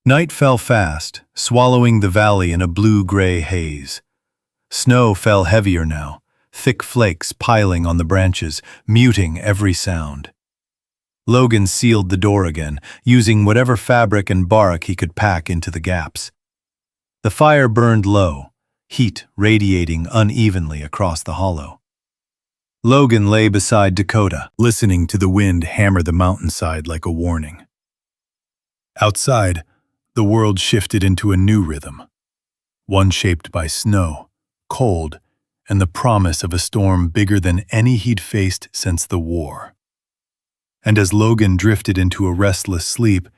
Night fell fast, swallowing the valley in a blue-gray haze. Snow fell heavier now, thick flakes piling on the branches, muting every sound. Logan sealed the door again, using whatever fabric and bark he could pack into the gaps. The fire burned low, heat radiating unevenly across the hollow. Logan lay beside Dakota, listening to the wind hammer the mountainside like a warning. Outside, the world shifted into a new rhythm, one shaped by snow, cold, and the promise of a storm bigger than any he'd faced since the war. And as Logan drifted into a restless sleep,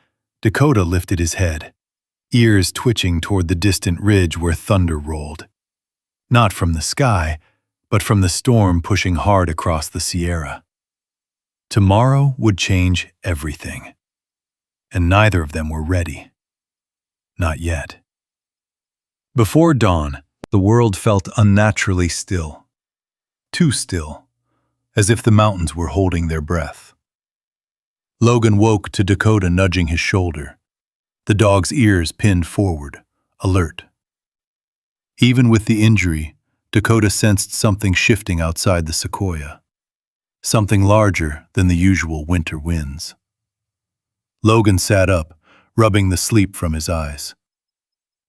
Dakota lifted his head, ears twitching toward the distant ridge where thunder rolled. Not from the sky, but from the storm pushing hard across the Sierra. Tomorrow would change everything, and neither of them were ready. Not yet. Before dawn, the world felt unnaturally still. Too still, as if the mountains were holding their breath. Logan woke to Dakota nudging his shoulder, the dog's ears pinned forward, alert. Even with the injury, Dakota sensed something shifting outside the Sequoia, something larger than the usual winter winds. Logan sat up, rubbing the sleep from his eyes.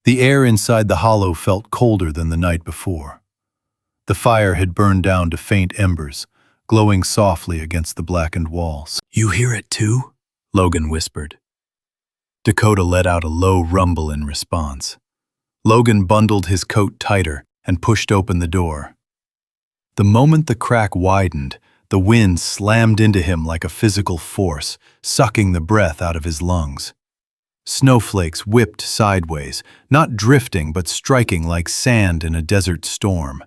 The air inside the hollow felt colder than the night before. The fire had burned down to faint embers, glowing softly against the blackened walls. "You hear it too?" Logan whispered. Dakota let out a low rumble in response. Logan bundled his coat tighter and pushed open the door. The moment the crack widened, the wind slammed into him like a physical force, sucking the breath out of his lungs. Snowflakes whipped sideways, not drifting but striking like sand in a desert storm.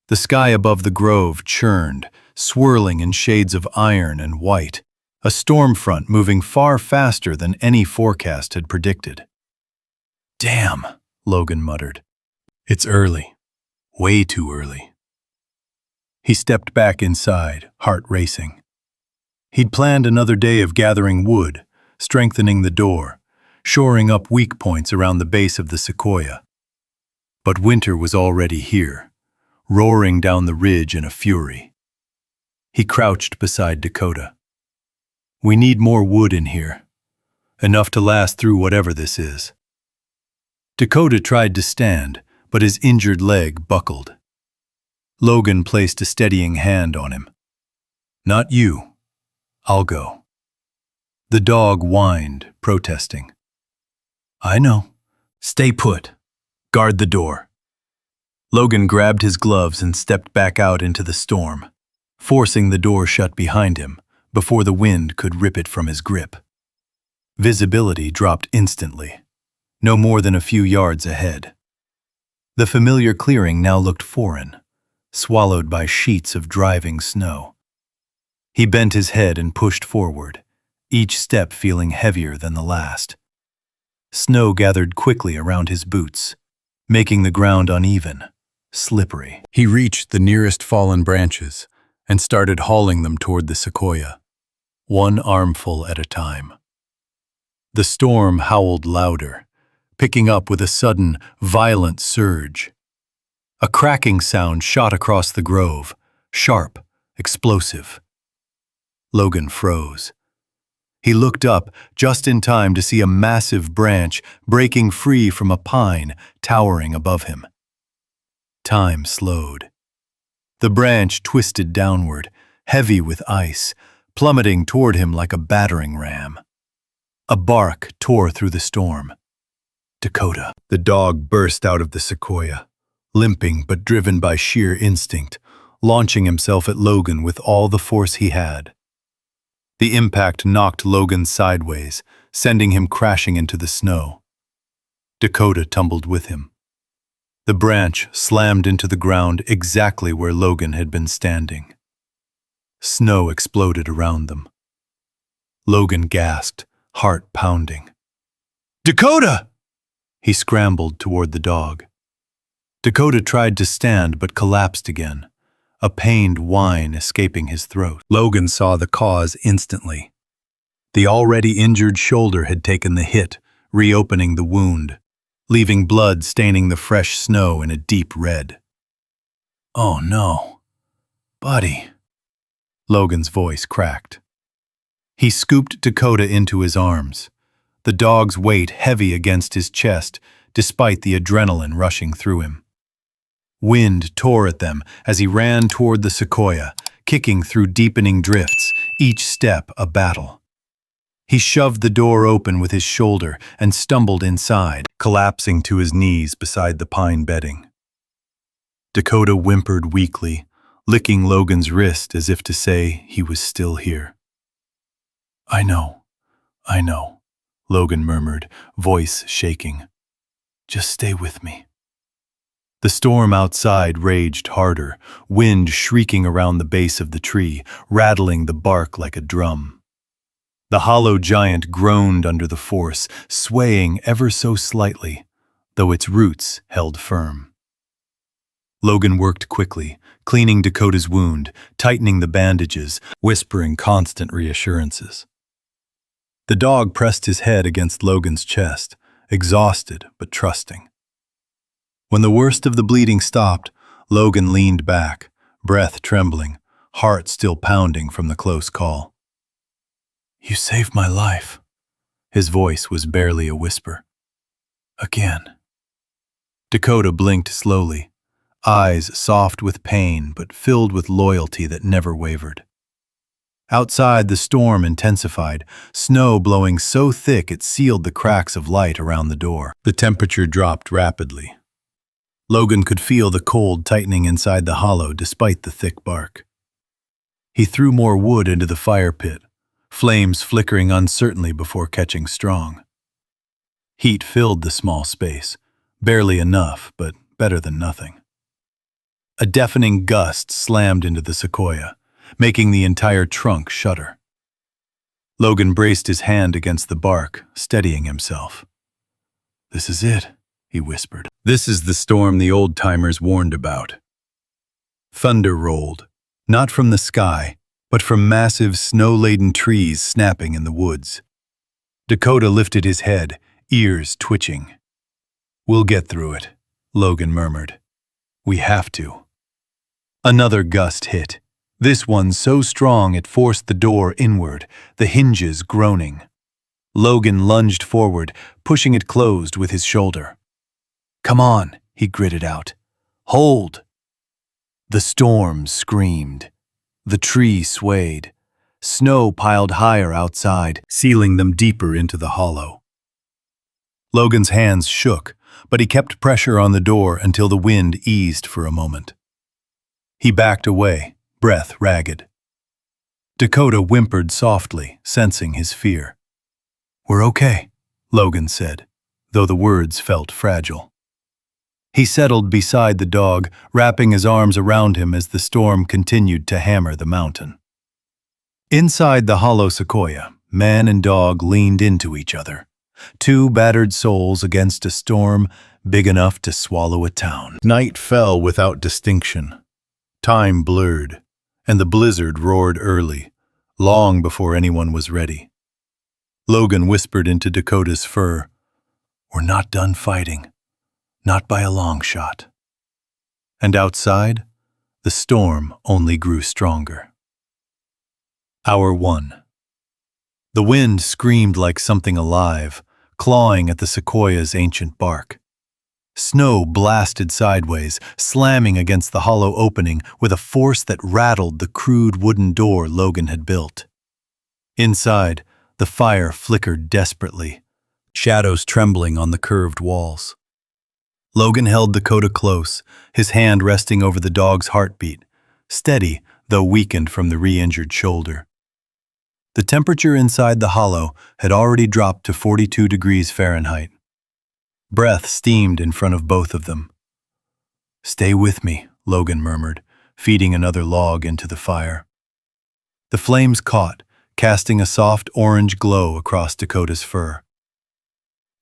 The sky above the grove churned, swirling in shades of iron and white, a storm front moving far faster than any forecast had predicted. "Damn," Logan muttered. "It's early. Way too early." He stepped back inside, heart racing. He'd planned another day of gathering wood, strengthening the door, shoring up weak points around the base of the Sequoia. But winter was already here, roaring down the ridge in a fury. He crouched beside Dakota. "We need more wood in here, enough to last through whatever this is." Dakota tried to stand, but his injured leg buckled. Logan placed a steadying hand on him. "Not you. I'll go." The dog whined, protesting. "I know. Stay put. Guard the door." Logan grabbed his gloves and stepped back out into the storm, forcing the door shut behind him before the wind could rip it from his grip. Visibility dropped instantly, no more than a few yards ahead. The familiar clearing now looked foreign, swallowed by sheets of driving snow. He bent his head and pushed forward, each step feeling heavier than the last. Snow gathered quickly around his boots, making the ground uneven, slippery. He reached the nearest fallen branches and started hauling them toward the Sequoia, one armful at a time. The storm howled louder, picking up with a sudden, violent surge. A cracking sound shot across the grove, sharp, explosive. Logan froze. He looked up just in time to see a massive branch breaking free from a pine towering above him. Time slowed. The branch twisted downward, heavy with ice, plummeting toward him like a battering ram. A bark tore through the storm. "Dakota." The dog burst out of the Sequoia, limping but driven by sheer instinct, launching himself at Logan with all the force he had. The impact knocked Logan sideways, sending him crashing into the snow. Dakota tumbled with him. The branch slammed into the ground exactly where Logan had been standing. Snow exploded around them. Logan gasped, heart pounding. "Dakota!" He scrambled toward the dog. Dakota tried to stand but collapsed again, a pained whine escaping his throat. Logan saw the cause instantly. The already injured shoulder had taken the hit, reopening the wound, leaving blood staining the fresh snow in a deep red. "Oh no, buddy." Logan's voice cracked. He scooped Dakota into his arms, the dog's weight heavy against his chest despite the adrenaline rushing through him. Wind tore at them as he ran toward the Sequoia, kicking through deepening drifts, each step a battle. He shoved the door open with his shoulder and stumbled inside, collapsing to his knees beside the pine bedding. Dakota whimpered weakly, licking Logan's wrist as if to say he was still here. I know," Logan murmured, voice shaking. Just stay with me. The storm outside raged harder, wind shrieking around the base of the tree, rattling the bark like a drum. The hollow giant groaned under the force, swaying ever so slightly, though its roots held firm. Logan worked quickly, cleaning Dakota's wound, tightening the bandages, whispering constant reassurances. The dog pressed his head against Logan's chest, exhausted but trusting. When the worst of the bleeding stopped, Logan leaned back, breath trembling, heart still pounding from the close call. You saved my life. His voice was barely a whisper. Again. Dakota blinked slowly, eyes soft with pain but filled with loyalty that never wavered. Outside, the storm intensified, snow blowing so thick it sealed the cracks of light around the door. The temperature dropped rapidly. Logan could feel the cold tightening inside the hollow despite the thick bark. He threw more wood into the fire pit, flames flickering uncertainly before catching strong. Heat filled the small space, barely enough, but better than nothing. A deafening gust slammed into the Sequoia, making the entire trunk shudder. Logan braced his hand against the bark, steadying himself. This is it, he whispered. This is the storm the old-timers warned about. Thunder rolled, not from the sky, but from massive snow-laden trees snapping in the woods. Dakota lifted his head, ears twitching. We'll get through it, Logan murmured. We have to. Another gust hit, this one so strong it forced the door inward, the hinges groaning. Logan lunged forward, pushing it closed with his shoulder. Come on, he gritted out. Hold! The storm screamed. The tree swayed. Snow piled higher outside, sealing them deeper into the hollow. Logan's hands shook, but he kept pressure on the door until the wind eased for a moment. He backed away, breath ragged. Dakota whimpered softly, sensing his fear. We're okay, Logan said, though the words felt fragile. He settled beside the dog, wrapping his arms around him as the storm continued to hammer the mountain. Inside the hollow Sequoia, man and dog leaned into each other, two battered souls against a storm big enough to swallow a town. Night fell without distinction. Time blurred, and the blizzard roared early, long before anyone was ready. Logan whispered into Dakota's fur, We're not done fighting. Not by a long shot. And outside, the storm only grew stronger. Hour 1. The wind screamed like something alive, clawing at the Sequoia's ancient bark. Snow blasted sideways, slamming against the hollow opening with a force that rattled the crude wooden door Logan had built. Inside, the fire flickered desperately, shadows trembling on the curved walls. Logan held Dakota close, his hand resting over the dog's heartbeat, steady though weakened from the re-injured shoulder. The temperature inside the hollow had already dropped to 42 degrees Fahrenheit. Breath steamed in front of both of them. Stay with me, Logan murmured, feeding another log into the fire. The flames caught, casting a soft orange glow across Dakota's fur.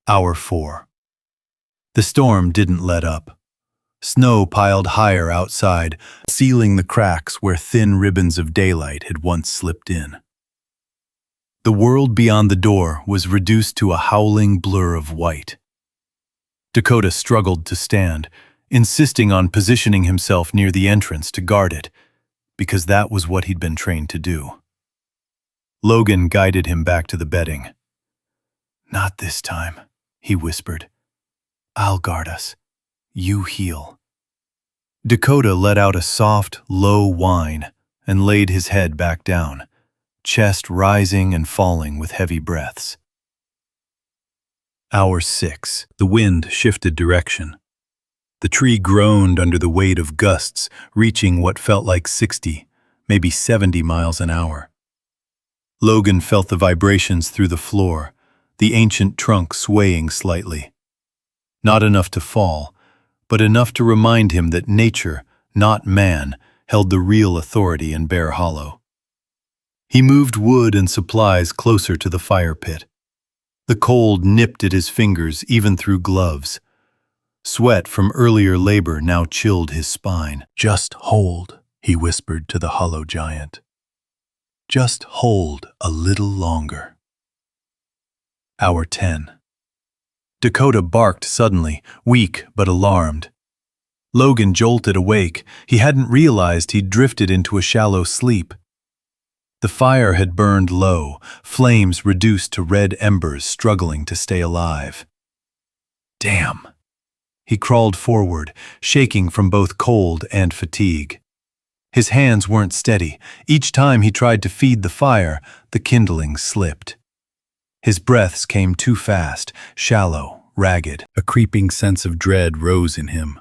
Hour 4. The storm didn't let up. Snow piled higher outside, sealing the cracks where thin ribbons of daylight had once slipped in. The world beyond the door was reduced to a howling blur of white. Dakota struggled to stand, insisting on positioning himself near the entrance to guard it, because that was what he'd been trained to do. Logan guided him back to the bedding. Not this time, he whispered. I'll guard us. You heal. Dakota let out a soft, low whine and laid his head back down, chest rising and falling with heavy breaths. Hour 6. The wind shifted direction. The tree groaned under the weight of gusts, reaching what felt like 60, maybe 70 miles an hour. Logan felt the vibrations through the floor, the ancient trunk swaying slightly. Not enough to fall, but enough to remind him that nature, not man, held the real authority in Bear Hollow. He moved wood and supplies closer to the fire pit. The cold nipped at his fingers even through gloves. Sweat from earlier labor now chilled his spine. "Just hold," he whispered to the hollow giant. "Just hold a little longer." Hour 10. Dakota barked suddenly, weak but alarmed. Logan jolted awake. He hadn't realized he'd drifted into a shallow sleep. The fire had burned low, flames reduced to red embers struggling to stay alive. Damn. He crawled forward, shaking from both cold and fatigue. His hands weren't steady. Each time he tried to feed the fire, the kindling slipped. His breaths came too fast, shallow, ragged. A creeping sense of dread rose in him.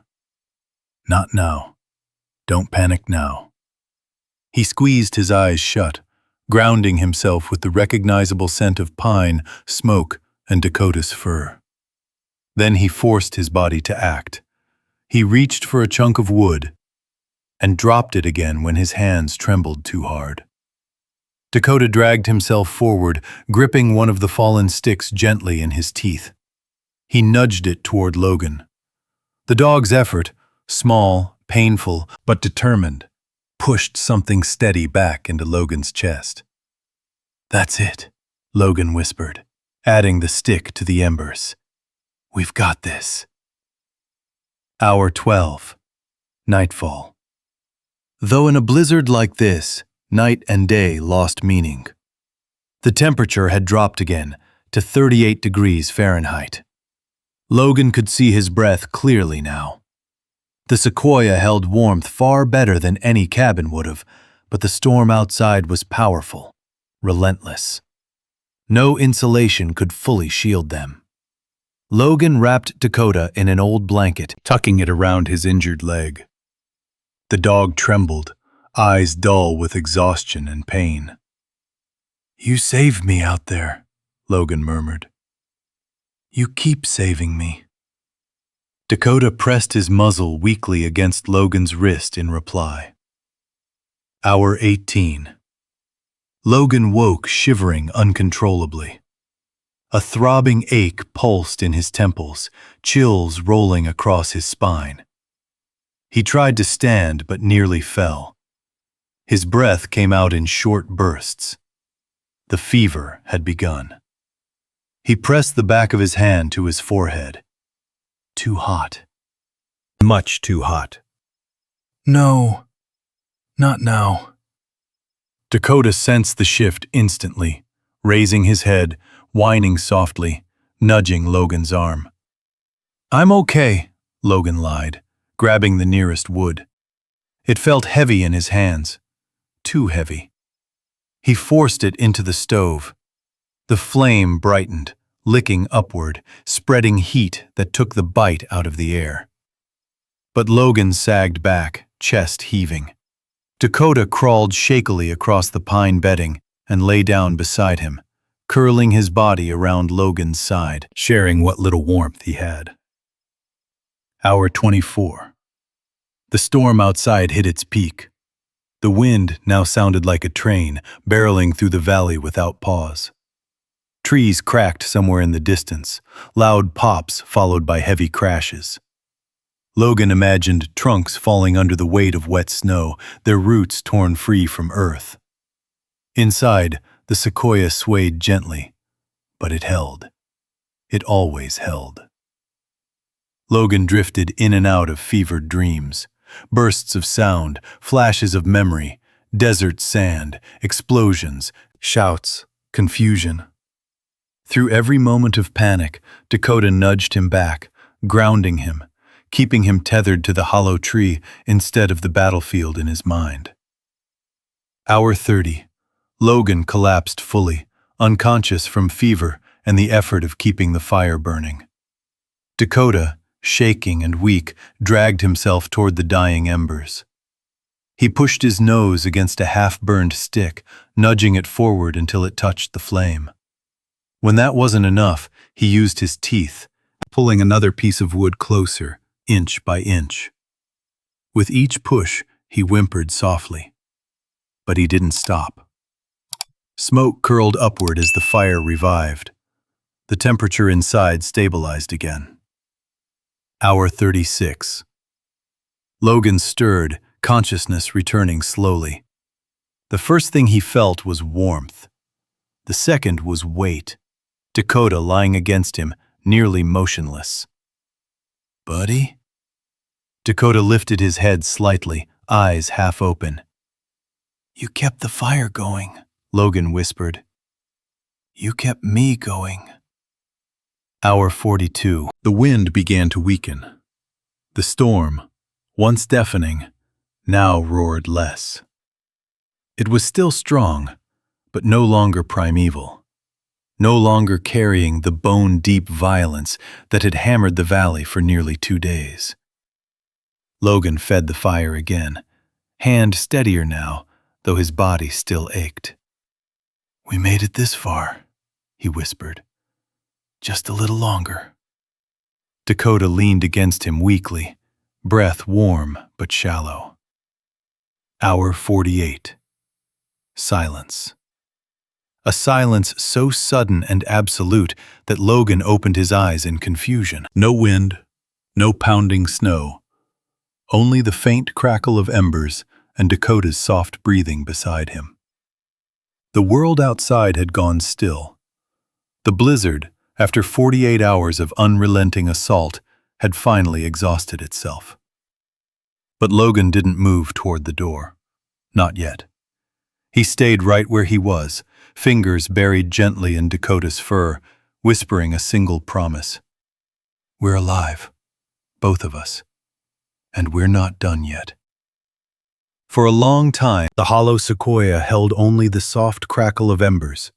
Not now. Don't panic now. He squeezed his eyes shut, grounding himself with the recognizable scent of pine, smoke, and Dakota's fur. Then he forced his body to act. He reached for a chunk of wood and dropped it again when his hands trembled too hard. Dakota dragged himself forward, gripping one of the fallen sticks gently in his teeth. He nudged it toward Logan. The dog's effort, small, painful, but determined, pushed something steady back into Logan's chest. "That's it," Logan whispered, adding the stick to the embers. "We've got this." Hour 12. Nightfall. Though in a blizzard like this, night and day lost meaning. The temperature had dropped again to 38 degrees Fahrenheit. Logan could see his breath clearly now. The Sequoia held warmth far better than any cabin would have, but the storm outside was powerful, relentless. No insulation could fully shield them. Logan wrapped Dakota in an old blanket, tucking it around his injured leg. The dog trembled, eyes dull with exhaustion and pain. "You saved me out there," Logan murmured. "You keep saving me." Dakota pressed his muzzle weakly against Logan's wrist in reply. Hour 18. Logan woke shivering uncontrollably. A throbbing ache pulsed in his temples, chills rolling across his spine. He tried to stand but nearly fell. His breath came out in short bursts. The fever had begun. He pressed the back of his hand to his forehead. Too hot. Much too hot. "No, not now." Dakota sensed the shift instantly, raising his head, whining softly, nudging Logan's arm. "I'm okay," Logan lied, grabbing the nearest wood. It felt heavy in his hands. Too heavy. He forced it into the stove. The flame brightened, licking upward, spreading heat that took the bite out of the air. But Logan sagged back, chest heaving. Dakota crawled shakily across the pine bedding and lay down beside him, curling his body around Logan's side, sharing what little warmth he had. Hour 24. The storm outside hit its peak. The wind now sounded like a train, barreling through the valley without pause. Trees cracked somewhere in the distance, loud pops followed by heavy crashes. Logan imagined trunks falling under the weight of wet snow, their roots torn free from earth. Inside, the Sequoia swayed gently, but it held. It always held. Logan drifted in and out of fevered dreams, bursts of sound, flashes of memory, desert sand, explosions, shouts, confusion. Through every moment of panic, Dakota nudged him back, grounding him, keeping him tethered to the hollow tree instead of the battlefield in his mind. Hour 30. Logan collapsed fully, unconscious from fever and the effort of keeping the fire burning. Dakota, shaking and weak, dragged himself toward the dying embers. He pushed his nose against a half-burned stick, nudging it forward until it touched the flame. When that wasn't enough, he used his teeth, pulling another piece of wood closer, inch by inch. With each push, he whimpered softly. But he didn't stop. Smoke curled upward as the fire revived. The temperature inside stabilized again. Hour 36. Logan stirred, consciousness returning slowly. The first thing he felt was warmth. The second was weight. Dakota lying against him, nearly motionless. "Buddy?" Dakota lifted his head slightly, eyes half open. "You kept the fire going," Logan whispered. "You kept me going." Hour 42. The wind began to weaken. The storm, once deafening, now roared less. It was still strong, but no longer primeval, no longer carrying the bone-deep violence that had hammered the valley for nearly 2 days. Logan fed the fire again, hand steadier now, though his body still ached. "We made it this far," he whispered. "Just a little longer." Dakota leaned against him weakly, breath warm but shallow. Hour 48. Silence. A silence so sudden and absolute that Logan opened his eyes in confusion. No wind, no pounding snow, only the faint crackle of embers and Dakota's soft breathing beside him. The world outside had gone still. The blizzard, after 48 hours of unrelenting assault, had finally exhausted itself. But Logan didn't move toward the door. Not yet. He stayed right where he was, fingers buried gently in Dakota's fur, whispering a single promise. "We're alive, both of us, and we're not done yet." For a long time, the hollow sequoia held only the soft crackle of embers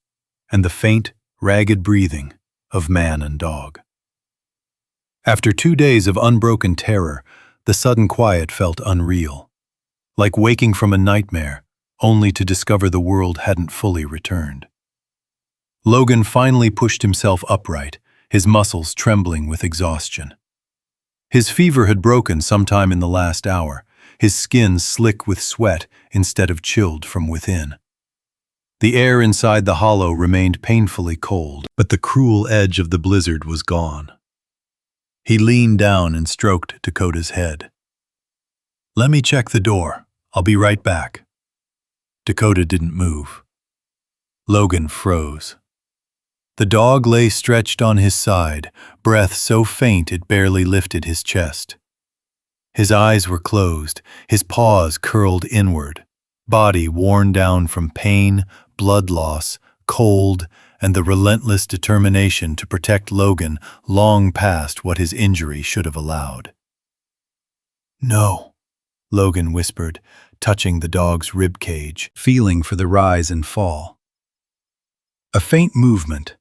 and the faint, ragged breathing of man and dog. After 2 days of unbroken terror, the sudden quiet felt unreal, like waking from a nightmare, only to discover the world hadn't fully returned. Logan finally pushed himself upright, his muscles trembling with exhaustion. His fever had broken sometime in the last hour, his skin slick with sweat instead of chilled from within. The air inside the hollow remained painfully cold, but the cruel edge of the blizzard was gone. He leaned down and stroked Dakota's head. "Let me check the door. I'll be right back." Dakota didn't move. Logan froze. The dog lay stretched on his side, breath so faint it barely lifted his chest. His eyes were closed, his paws curled inward, body worn down from pain, blood loss, cold, and the relentless determination to protect Logan long past what his injury should have allowed. "No," Logan whispered, touching the dog's rib cage, feeling for the rise and fall. A faint movement,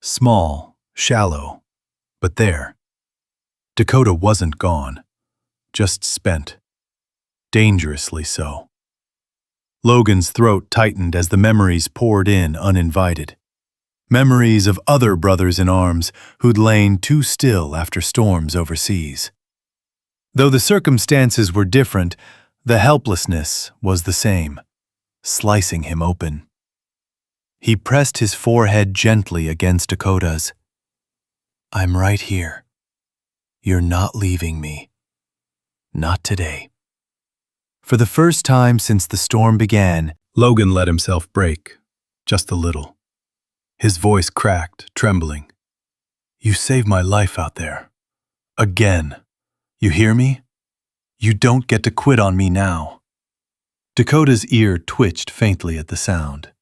small, shallow, but there. Dakota wasn't gone, just spent. Dangerously so. Logan's throat tightened as the memories poured in uninvited. Memories of other brothers in arms who'd lain too still after storms overseas. Though the circumstances were different, the helplessness was the same, slicing him open. He pressed his forehead gently against Dakota's. "I'm right here. You're not leaving me. Not today." For the first time since the storm began, Logan let himself break, just a little. His voice cracked, trembling. "You saved my life out there. Again. You hear me? You don't get to quit on me now." Dakota's ear twitched faintly at the sound.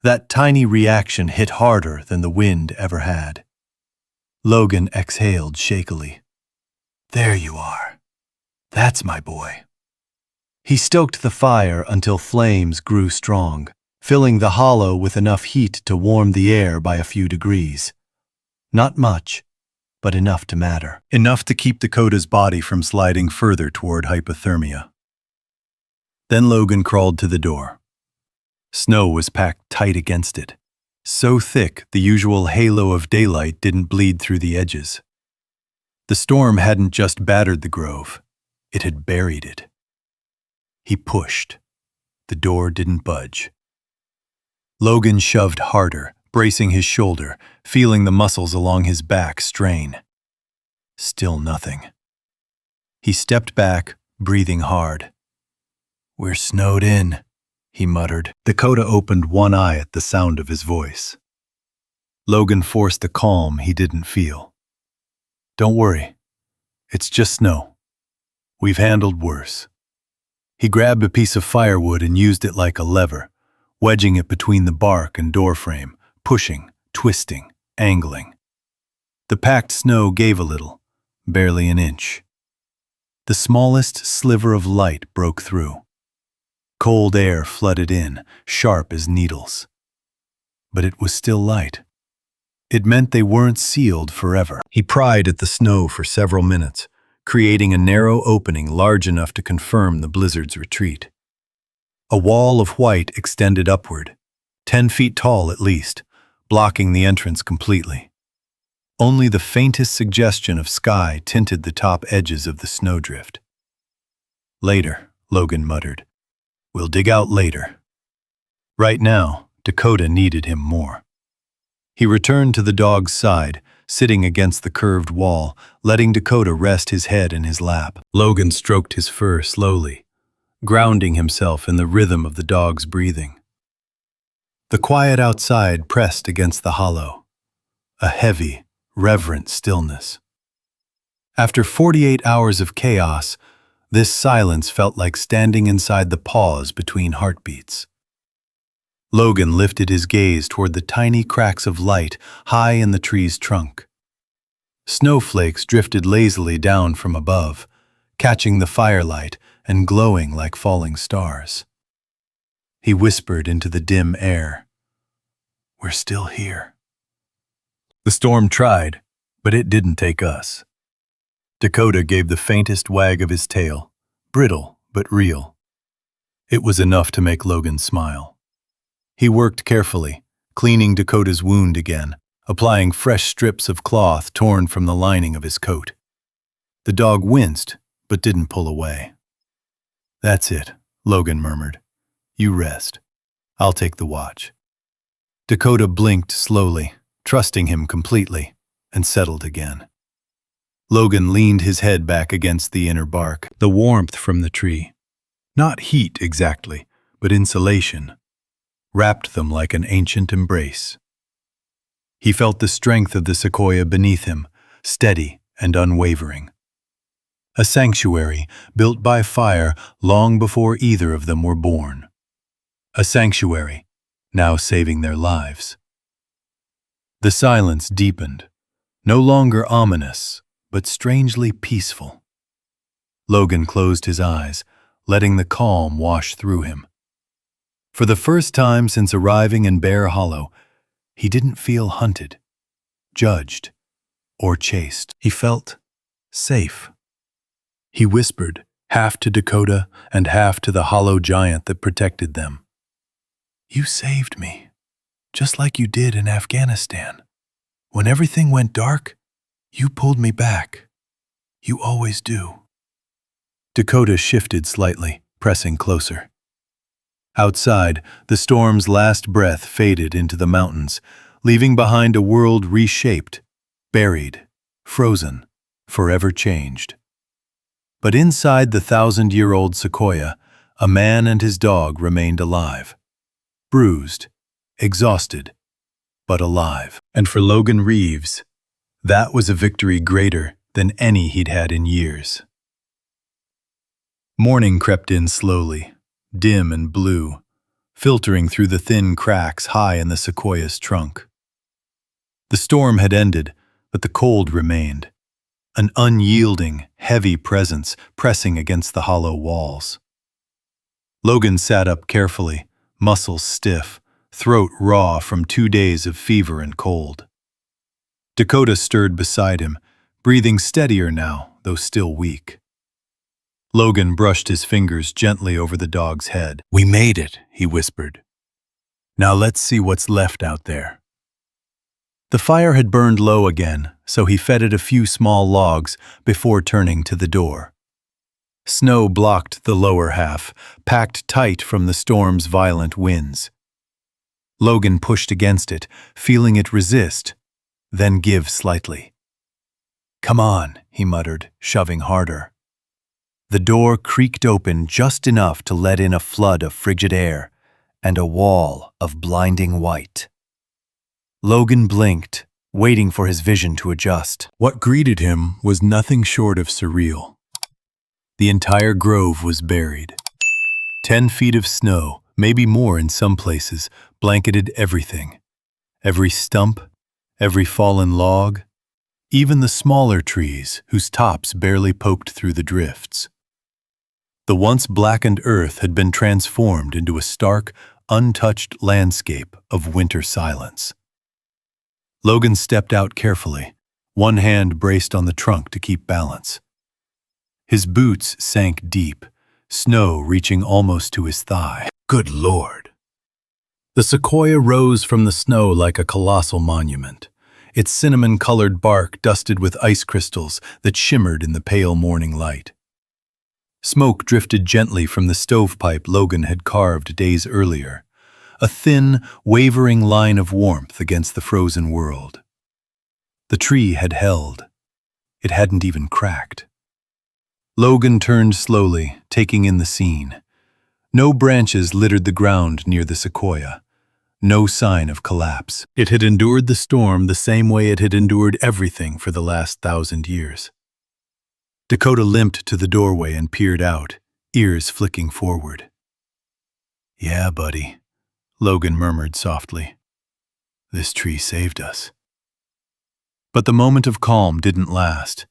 That tiny reaction hit harder than the wind ever had. Logan exhaled shakily. "There you are. That's my boy." He stoked the fire until flames grew strong, filling the hollow with enough heat to warm the air by a few degrees. Not much, but enough to matter. Enough to keep Dakota's body from sliding further toward hypothermia. Then Logan crawled to the door. Snow was packed tight against it, so thick the usual halo of daylight didn't bleed through the edges. The storm hadn't just battered the grove, it had buried it. He pushed. The door didn't budge. Logan shoved harder, bracing his shoulder, feeling the muscles along his back strain. Still nothing. He stepped back, breathing hard. "We're snowed in," he muttered. Dakota opened one eye at the sound of his voice. Logan forced a calm he didn't feel. "Don't worry. It's just snow. We've handled worse." He grabbed a piece of firewood and used it like a lever, wedging it between the bark and doorframe, pushing, twisting, angling. The packed snow gave a little, barely an inch. The smallest sliver of light broke through. Cold air flooded in, sharp as needles. But it was still light. It meant they weren't sealed forever. He pried at the snow for several minutes, creating a narrow opening large enough to confirm the blizzard's retreat. A wall of white extended upward, 10 feet tall at least, blocking the entrance completely. Only the faintest suggestion of sky tinted the top edges of the snowdrift. "Later," Logan muttered. "We'll dig out later." Right now, Dakota needed him more. He returned to the dog's side, sitting against the curved wall, letting Dakota rest his head in his lap. Logan stroked his fur slowly, grounding himself in the rhythm of the dog's breathing. The quiet outside pressed against the hollow, a heavy, reverent stillness. After 48 hours of chaos, this silence felt like standing inside the pause between heartbeats. Logan lifted his gaze toward the tiny cracks of light high in the tree's trunk. Snowflakes drifted lazily down from above, catching the firelight and glowing like falling stars. He whispered into the dim air, "We're still here." The storm tried, but it didn't take us. Dakota gave the faintest wag of his tail, brittle but real. It was enough to make Logan smile. He worked carefully, cleaning Dakota's wound again, applying fresh strips of cloth torn from the lining of his coat. The dog winced, but didn't pull away. "That's it," Logan murmured. "You rest. I'll take the watch." Dakota blinked slowly, trusting him completely, and settled again. Logan leaned his head back against the inner bark, the warmth from the tree. Not heat exactly, but insulation. Wrapped them like an ancient embrace. He felt the strength of the sequoia beneath him, steady and unwavering. A sanctuary built by fire long before either of them were born. A sanctuary, now saving their lives. The silence deepened, no longer ominous, but strangely peaceful. Logan closed his eyes, letting the calm wash through him. For the first time since arriving in Bear Hollow, he didn't feel hunted, judged, or chased. He felt safe. He whispered, half to Dakota and half to the hollow giant that protected them. "You saved me, just like you did in Afghanistan. When everything went dark, you pulled me back. You always do." Dakota shifted slightly, pressing closer. Outside, the storm's last breath faded into the mountains, leaving behind a world reshaped, buried, frozen, forever changed. But inside the 1,000-year-old Sequoia, a man and his dog remained alive. Bruised, exhausted, but alive. And for Logan Reeves, that was a victory greater than any he'd had in years. Morning crept in slowly, dim and blue, filtering through the thin cracks high in the sequoia's trunk. The storm had ended, but the cold remained, an unyielding, heavy presence pressing against the hollow walls. Logan sat up carefully, muscles stiff, throat raw from 2 days of fever and cold. Dakota stirred beside him, breathing steadier now, though still weak. Logan brushed his fingers gently over the dog's head. "We made it," he whispered. "Now let's see what's left out there." The fire had burned low again, so he fed it a few small logs before turning to the door. Snow blocked the lower half, packed tight from the storm's violent winds. Logan pushed against it, feeling it resist, then give slightly. "Come on," he muttered, shoving harder. The door creaked open just enough to let in a flood of frigid air and a wall of blinding white. Logan blinked, waiting for his vision to adjust. What greeted him was nothing short of surreal. The entire grove was buried. 10 feet of snow, maybe more in some places, blanketed everything. Every stump, every fallen log, even the smaller trees whose tops barely poked through the drifts. The once blackened earth had been transformed into a stark, untouched landscape of winter silence. Logan stepped out carefully, one hand braced on the trunk to keep balance. His boots sank deep, snow reaching almost to his thigh. Good Lord! The sequoia rose from the snow like a colossal monument, its cinnamon-colored bark dusted with ice crystals that shimmered in the pale morning light. Smoke drifted gently from the stovepipe Logan had carved days earlier, a thin, wavering line of warmth against the frozen world. The tree had held. It hadn't even cracked. Logan turned slowly, taking in the scene. No branches littered the ground near the sequoia. No sign of collapse. It had endured the storm the same way it had endured everything for the last 1,000 years. Dakota limped to the doorway and peered out, ears flicking forward. "Yeah, buddy," Logan murmured softly. "This tree saved us." But the moment of calm didn't last.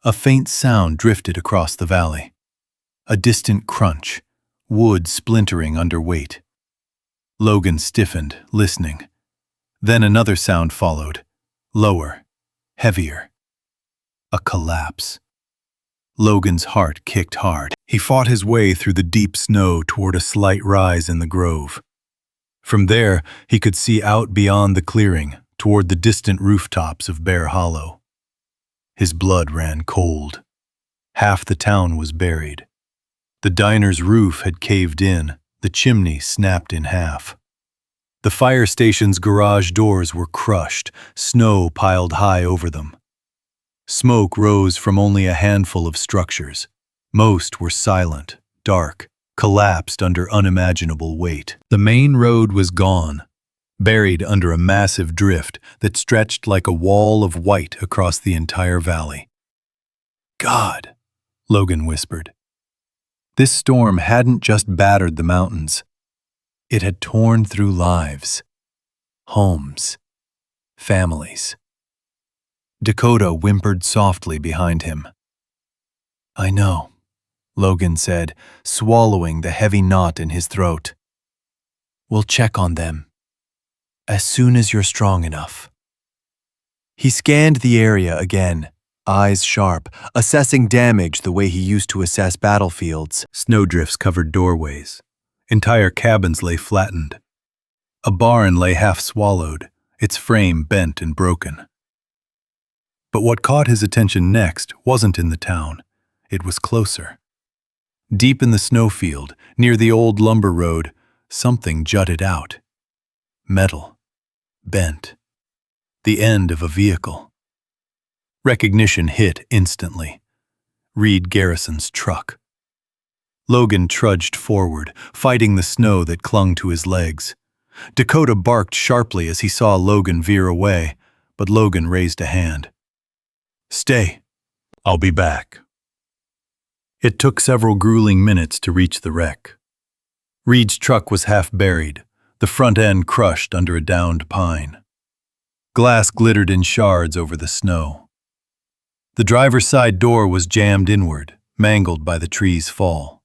A faint sound drifted across the valley. A distant crunch, wood splintering under weight. Logan stiffened, listening. Then another sound followed, lower, heavier. A collapse. Logan's heart kicked hard. He fought his way through the deep snow toward a slight rise in the grove. From there, he could see out beyond the clearing, toward the distant rooftops of Bear Hollow. His blood ran cold. Half the town was buried. The diner's roof had caved in, the chimney snapped in half. The fire station's garage doors were crushed, snow piled high over them. Smoke rose from only a handful of structures. Most were silent, dark, collapsed under unimaginable weight. The main road was gone, buried under a massive drift that stretched like a wall of white across the entire valley. "God," Logan whispered. This storm hadn't just battered the mountains. It had torn through lives, homes, families. Dakota whimpered softly behind him. "I know," Logan said, swallowing the heavy knot in his throat. "We'll check on them. As soon as you're strong enough." He scanned the area again, eyes sharp, assessing damage the way he used to assess battlefields. Snowdrifts covered doorways. Entire cabins lay flattened. A barn lay half swallowed, its frame bent and broken. But what caught his attention next wasn't in the town. It was closer. Deep in the snowfield, near the old lumber road, something jutted out. Metal. Bent. The end of a vehicle. Recognition hit instantly. Reed Garrison's truck. Logan trudged forward, fighting the snow that clung to his legs. Dakota barked sharply as he saw Logan veer away, but Logan raised a hand. "Stay. I'll be back." It took several grueling minutes to reach the wreck. Reed's truck was half buried, the front end crushed under a downed pine. Glass glittered in shards over the snow. The driver's side door was jammed inward, mangled by the tree's fall.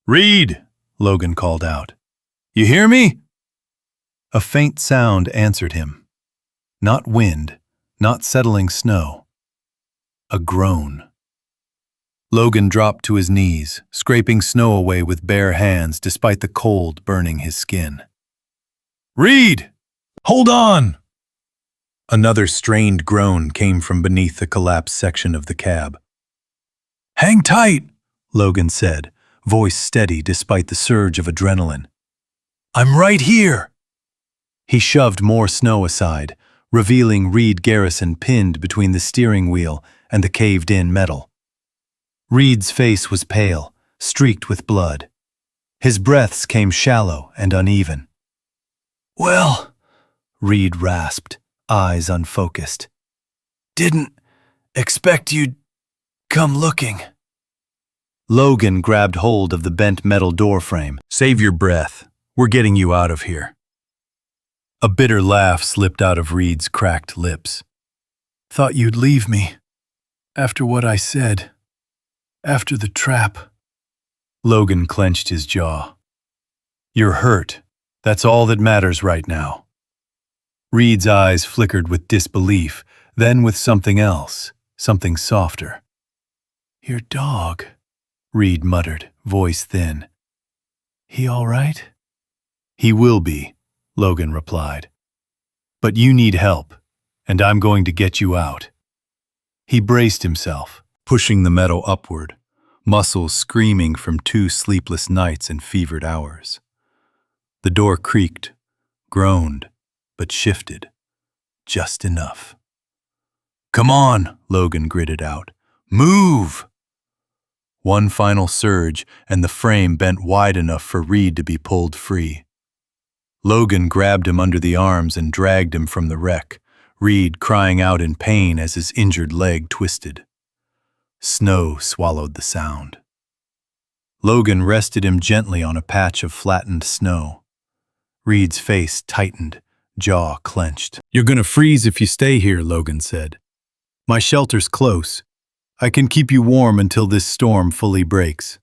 "Reed!" Logan called out. "You hear me?" A faint sound answered him. Not wind, not settling snow. A groan. Logan dropped to his knees, scraping snow away with bare hands despite the cold burning his skin. "Reed! Hold on!" Another strained groan came from beneath the collapsed section of the cab. "Hang tight," Logan said, voice steady despite the surge of adrenaline. "I'm right here." He shoved more snow aside, revealing Reed Garrison pinned between the steering wheel and the caved-in metal. Reed's face was pale, streaked with blood. His breaths came shallow and uneven. "Well," Reed rasped, eyes unfocused. "Didn't expect you'd come looking." Logan grabbed hold of the bent metal doorframe. "Save your breath. We're getting you out of here." A bitter laugh slipped out of Reed's cracked lips. "Thought you'd leave me. After what I said. After the trap." Logan clenched his jaw. "You're hurt. That's all that matters right now." Reed's eyes flickered with disbelief, then with something else, something softer. "Your dog," Reed muttered, voice thin. "He all right?" "He will be," Logan replied. "But you need help, and I'm going to get you out." He braced himself, pushing the metal upward, muscles screaming from 2 sleepless nights and fevered hours. The door creaked, groaned, but shifted, just enough. "Come on," Logan gritted out. "Move!" One final surge, and the frame bent wide enough for Reed to be pulled free. Logan grabbed him under the arms and dragged him from the wreck, Reed crying out in pain as his injured leg twisted. Snow swallowed the sound. Logan rested him gently on a patch of flattened snow. Reed's face tightened, jaw clenched. "You're gonna freeze if you stay here," Logan said. "My shelter's close. I can keep you warm until this storm fully breaks."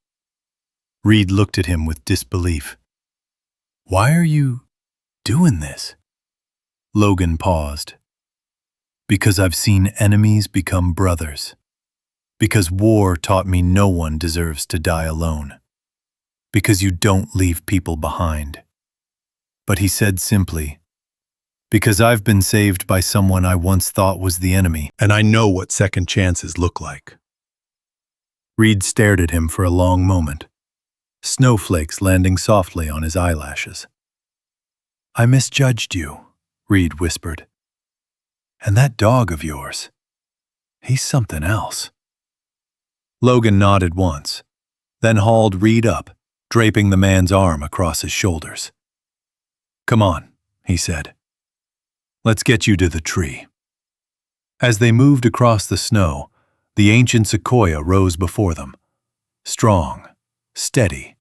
Reed looked at him with disbelief. "Why are you doing this?" Logan paused. "Because I've seen enemies become brothers. Because war taught me no one deserves to die alone. Because you don't leave people behind." But he said simply, "Because I've been saved by someone I once thought was the enemy, and I know what second chances look like." Reed stared at him for a long moment, snowflakes landing softly on his eyelashes. "I misjudged you," Reed whispered. "And that dog of yours, he's something else." Logan nodded once, then hauled Reed up, draping the man's arm across his shoulders. "Come on," he said. "Let's get you to the tree." As they moved across the snow, the ancient Sequoia rose before them, strong, steady,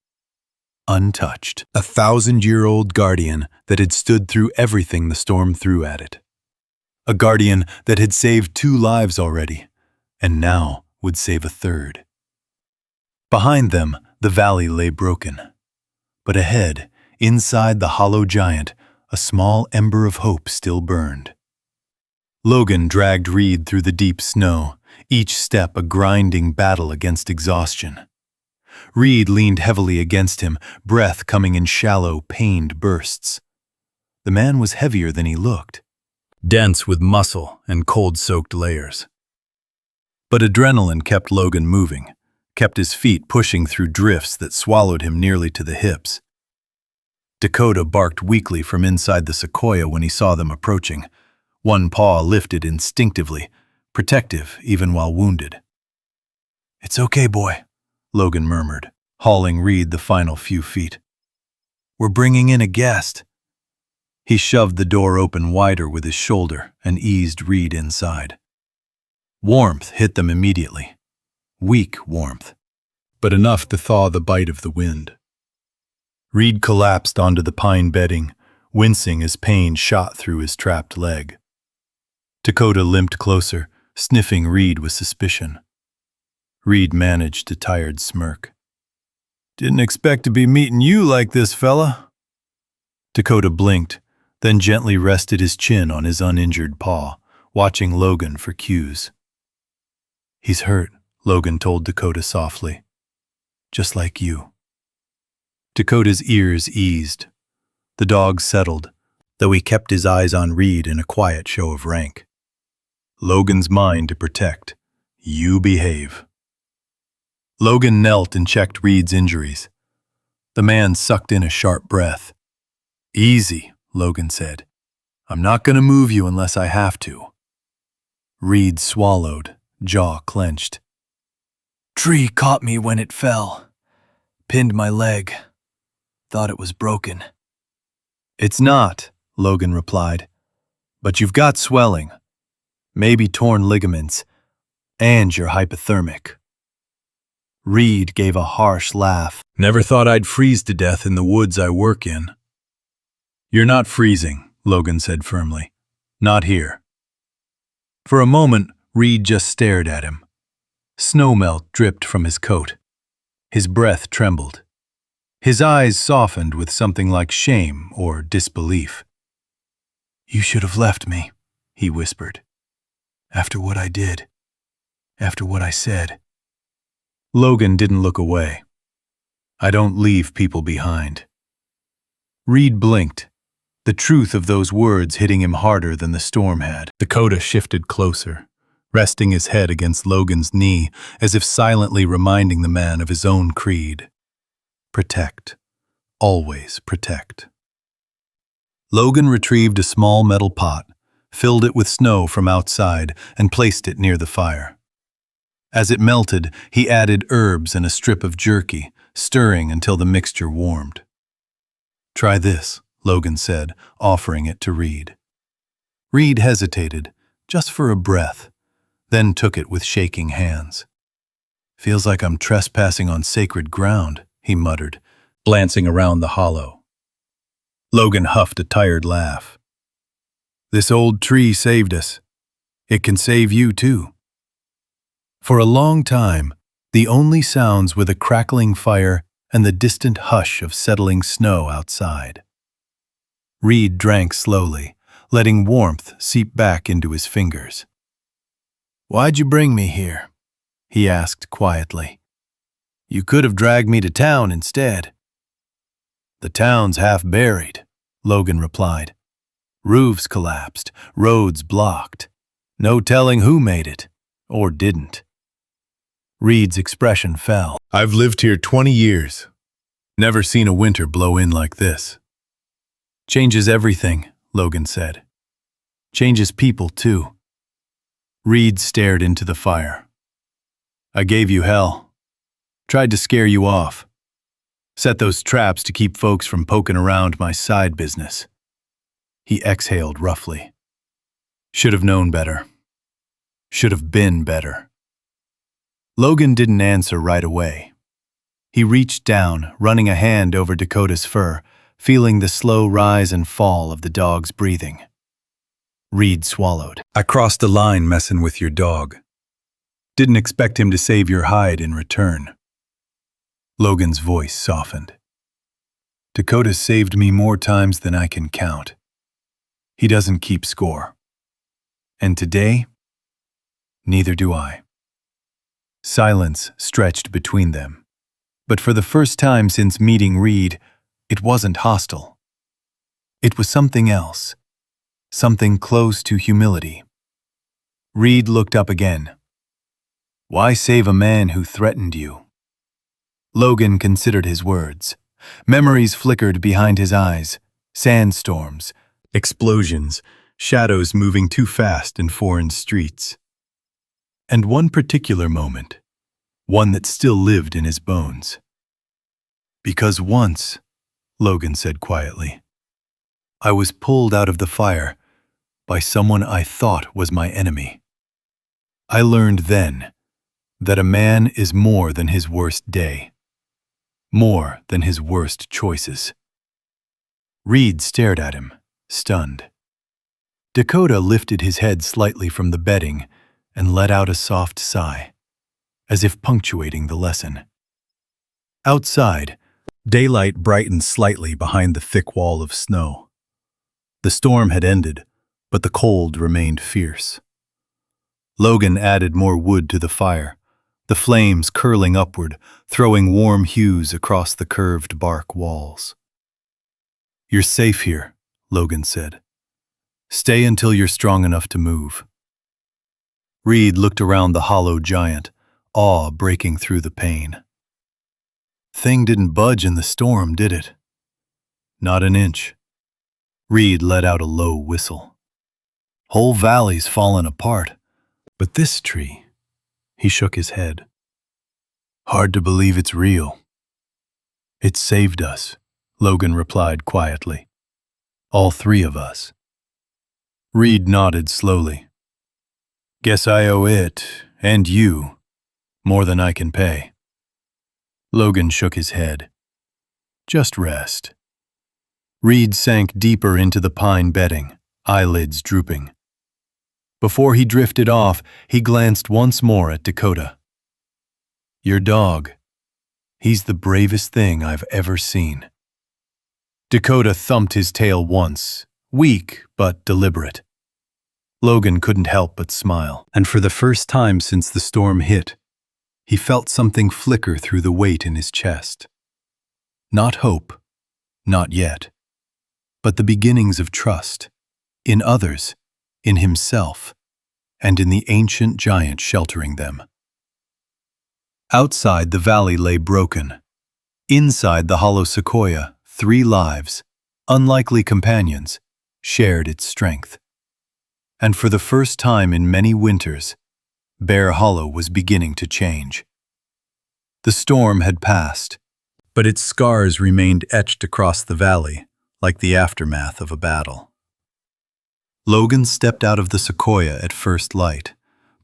untouched. A 1,000-year-old guardian that had stood through everything the storm threw at it. A guardian that had saved 2 lives already, and now would save a 3rd. Behind them, the valley lay broken. But ahead, inside the hollow giant, a small ember of hope still burned. Logan dragged Reed through the deep snow, each step a grinding battle against exhaustion. Reed leaned heavily against him, breath coming in shallow, pained bursts. The man was heavier than he looked, dense with muscle and cold-soaked layers. But adrenaline kept Logan moving, kept his feet pushing through drifts that swallowed him nearly to the hips. Dakota barked weakly from inside the Sequoia when he saw them approaching, one paw lifted instinctively, protective even while wounded. "It's okay, boy," Logan murmured, hauling Reed the final few feet. "We're bringing in a guest." He shoved the door open wider with his shoulder and eased Reed inside. Warmth hit them immediately. Weak warmth, but enough to thaw the bite of the wind. Reed collapsed onto the pine bedding, wincing as pain shot through his trapped leg. Dakota limped closer, sniffing Reed with suspicion. Reed managed a tired smirk. "Didn't expect to be meeting you like this, fella." Dakota blinked, then gently rested his chin on his uninjured paw, watching Logan for cues. "He's hurt," Logan told Dakota softly. "Just like you." Dakota's ears eased. The dog settled, though he kept his eyes on Reed in a quiet show of rank. Logan's mine to protect. You behave. Logan knelt and checked Reed's injuries. The man sucked in a sharp breath. Easy, Logan said. I'm not going to move you unless I have to. Reed swallowed, jaw clenched. Tree caught me when it fell. Pinned my leg. Thought it was broken. It's not, Logan replied. But you've got swelling. Maybe torn ligaments. And you're hypothermic. Reed gave a harsh laugh. Never thought I'd freeze to death in the woods I work in. You're not freezing, Logan said firmly. Not here. For a moment, Reed just stared at him. Snowmelt dripped from his coat. His breath trembled. His eyes softened with something like shame or disbelief. You should have left me, he whispered. After what I did. After what I said. Logan didn't look away. I don't leave people behind. Reed blinked, the truth of those words hitting him harder than the storm had. Dakota shifted closer, resting his head against Logan's knee as if silently reminding the man of his own creed. Protect. Always protect. Logan retrieved a small metal pot, filled it with snow from outside, and placed it near the fire. As it melted, he added herbs and a strip of jerky, stirring until the mixture warmed. Try this, Logan said, offering it to Reed. Reed hesitated, just for a breath, then took it with shaking hands. Feels like I'm trespassing on sacred ground, he muttered, glancing around the hollow. Logan huffed a tired laugh. This old tree saved us. It can save you too. For a long time, the only sounds were the crackling fire and the distant hush of settling snow outside. Reed drank slowly, letting warmth seep back into his fingers. Why'd you bring me here? He asked quietly. You could have dragged me to town instead. The town's half buried, Logan replied. Roofs collapsed, roads blocked. No telling who made it, or didn't. Reed's expression fell. I've lived here 20 years. Never seen a winter blow in like this. Changes everything, Logan said. Changes people, too. Reed stared into the fire. I gave you hell. Tried to scare you off. Set those traps to keep folks from poking around my side business. He exhaled roughly. Should have known better. Should have been better. Logan didn't answer right away. He reached down, running a hand over Dakota's fur, feeling the slow rise and fall of the dog's breathing. Reed swallowed. I crossed the line messing with your dog. Didn't expect him to save your hide in return. Logan's voice softened. Dakota saved me more times than I can count. He doesn't keep score. And today, neither do I. Silence stretched between them. But for the first time since meeting Reed, it wasn't hostile. It was something else. Something close to humility. Reed looked up again. Why save a man who threatened you? Logan considered his words. Memories flickered behind his eyes. Sandstorms, explosions, shadows moving too fast in foreign streets. And one particular moment, one that still lived in his bones. Because once, Logan said quietly, I was pulled out of the fire by someone I thought was my enemy. I learned then that a man is more than his worst day, more than his worst choices. Reed stared at him, stunned. Dakota lifted his head slightly from the bedding and let out a soft sigh, as if punctuating the lesson. Outside, daylight brightened slightly behind the thick wall of snow. The storm had ended, but the cold remained fierce. Logan added more wood to the fire, the flames curling upward, throwing warm hues across the curved bark walls. You're safe here, Logan said. Stay until you're strong enough to move. Reed looked around the hollow giant, awe breaking through the pain. Thing didn't budge in the storm, did it? Not an inch. Reed let out a low whistle. Whole valley's fallen apart. But this tree, he shook his head. Hard to believe it's real. It saved us, Logan replied quietly. All three of us. Reed nodded slowly. Guess I owe it, and you, more than I can pay. Logan shook his head. Just rest. Reed sank deeper into the pine bedding, eyelids drooping. Before he drifted off, he glanced once more at Dakota. Your dog. He's the bravest thing I've ever seen. Dakota thumped his tail once, weak but deliberate. Logan couldn't help but smile, and for the first time since the storm hit, he felt something flicker through the weight in his chest. Not hope, not yet, but the beginnings of trust, in others, in himself, and in the ancient giant sheltering them. Outside, the valley lay broken. Inside the hollow Sequoia, 3 lives, unlikely companions, shared its strength. And for the first time in many winters, Bear Hollow was beginning to change. The storm had passed, but its scars remained etched across the valley, like the aftermath of a battle. Logan stepped out of the Sequoia at first light,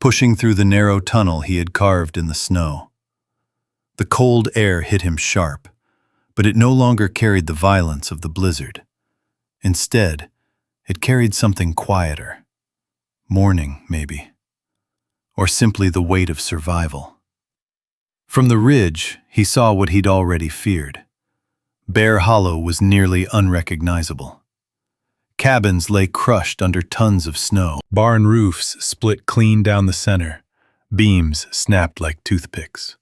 pushing through the narrow tunnel he had carved in the snow. The cold air hit him sharp, but it no longer carried the violence of the blizzard. Instead, it carried something quieter. Mourning, maybe. Or simply the weight of survival. From the ridge, he saw what he'd already feared. Bear Hollow was nearly unrecognizable. Cabins lay crushed under tons of snow. Barn roofs split clean down the center. Beams snapped like toothpicks.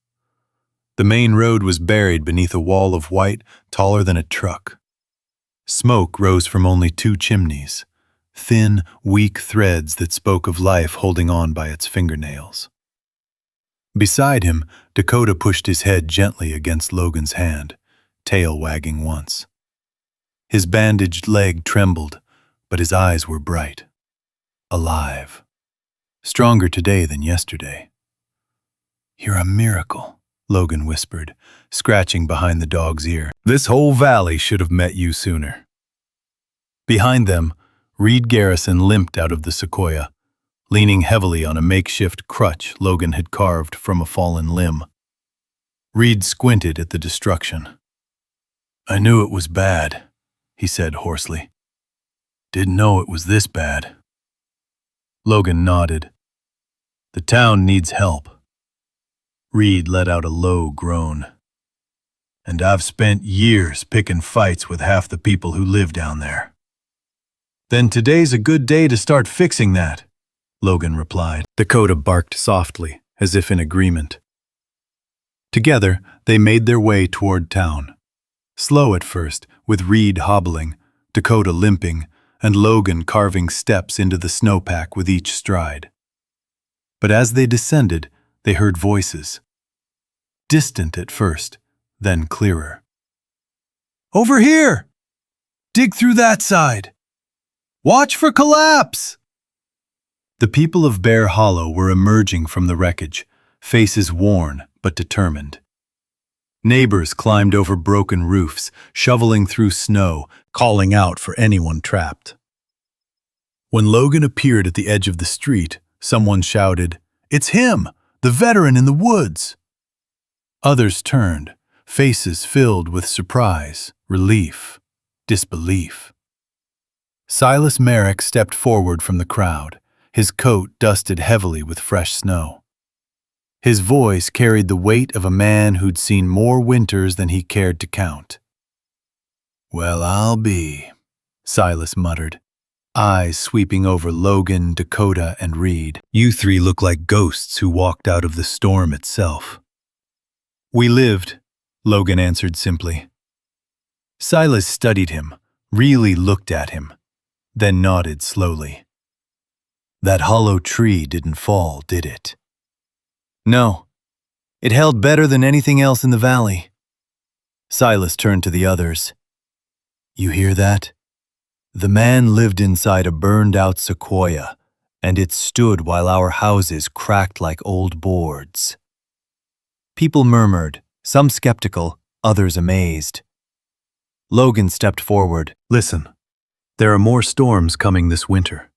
The main road was buried beneath a wall of white taller than a truck. Smoke rose from only 2 chimneys, thin, weak threads that spoke of life holding on by its fingernails. Beside him, Dakota pushed his head gently against Logan's hand, tail wagging once. His bandaged leg trembled, but his eyes were bright. Alive. Stronger today than yesterday. You're a miracle, Logan whispered, scratching behind the dog's ear. This whole valley should have met you sooner. Behind them, Reed Garrison limped out of the Sequoia, leaning heavily on a makeshift crutch Logan had carved from a fallen limb. Reed squinted at the destruction. I knew it was bad, he said hoarsely. Didn't know it was this bad. Logan nodded. The town needs help. Reed let out a low groan. And I've spent years picking fights with half the people who live down there. Then today's a good day to start fixing that, Logan replied. Dakota barked softly, as if in agreement. Together, they made their way toward town. Slow at first, with Reed hobbling, Dakota limping, and Logan carving steps into the snowpack with each stride. But as they descended, they heard voices. Distant at first, then clearer. Over here! Dig through that side! Watch for collapse! The people of Bear Hollow were emerging from the wreckage, faces worn but determined. Neighbors climbed over broken roofs, shoveling through snow, calling out for anyone trapped. When Logan appeared at the edge of the street, someone shouted, "It's him, the veteran in the woods!" Others turned, faces filled with surprise, relief, disbelief. Silas Merrick stepped forward from the crowd, his coat dusted heavily with fresh snow. His voice carried the weight of a man who'd seen more winters than he cared to count. "Well, I'll be," Silas muttered, eyes sweeping over Logan, Dakota, and Reed. "You 3 look like ghosts who walked out of the storm itself." "We lived," Logan answered simply. Silas studied him, Really looked at him, then nodded slowly. That hollow tree didn't fall, did it? No. It held better than anything else in the valley. Silas turned to the others. You hear that? The man lived inside a burned-out sequoia, and it stood while our houses cracked like old boards. People murmured, some skeptical, others amazed. Logan stepped forward. Listen, there are more storms coming this winter.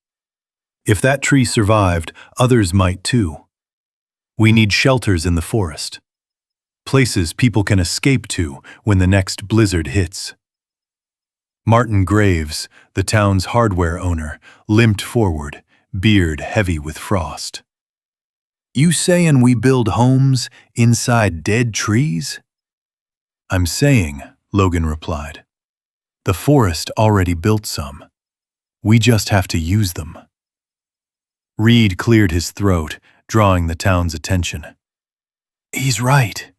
If that tree survived, others might too. We need shelters in the forest. Places people can escape to when the next blizzard hits. Martin Graves, the town's hardware owner, limped forward, beard heavy with frost. You sayin' we build homes inside dead trees? I'm saying, Logan replied. The forest already built some. We just have to use them. Reed cleared his throat, drawing the town's attention. He's right,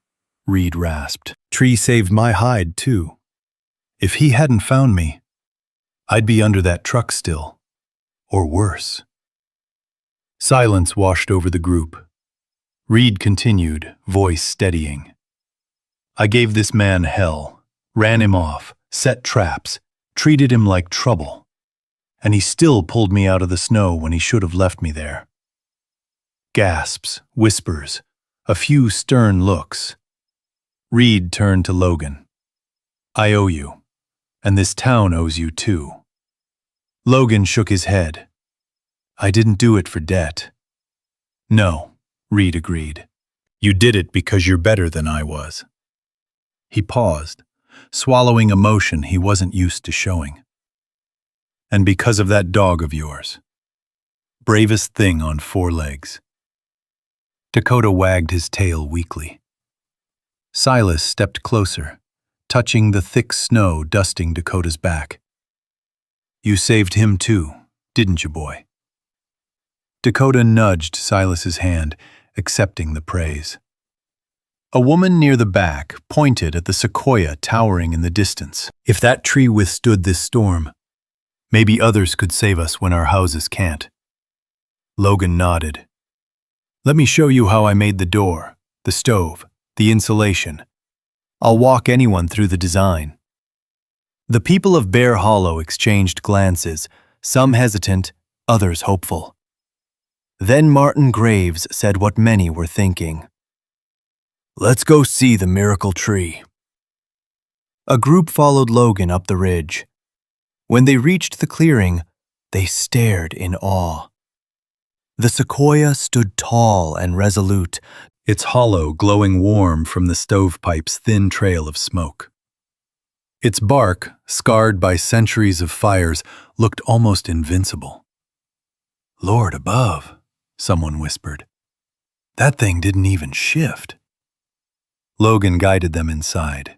Reed rasped. Tree saved my hide, too. If he hadn't found me, I'd be under that truck still. Or worse. Silence washed over the group. Reed continued, voice steadying. I gave this man hell, ran him off, set traps, treated him like trouble. And he still pulled me out of the snow when he should have left me there. Gasps, whispers, a few stern looks. Reed turned to Logan. I owe you, and this town owes you too. Logan shook his head. I didn't do it for debt. No, Reed agreed. You did it because you're better than I was. He paused, swallowing emotion he wasn't used to showing. And because of that dog of yours. Bravest thing on 4 legs. Dakota wagged his tail weakly. Silas stepped closer, touching the thick snow dusting Dakota's back. You saved him too, didn't you, boy? Dakota nudged Silas's hand, accepting the praise. A woman near the back pointed at the sequoia towering in the distance. If that tree withstood this storm, maybe others could save us when our houses can't. Logan nodded. Let me show you how I made the door, the stove, the insulation. I'll walk anyone through the design. The people of Bear Hollow exchanged glances, some hesitant, others hopeful. Then Martin Graves said what many were thinking. Let's go see the miracle tree. A group followed Logan up the ridge. When they reached the clearing, they stared in awe. The sequoia stood tall and resolute, its hollow glowing warm from the stovepipe's thin trail of smoke. Its bark, scarred by centuries of fires, looked almost invincible. Lord above, someone whispered. That thing didn't even shift. Logan guided them inside.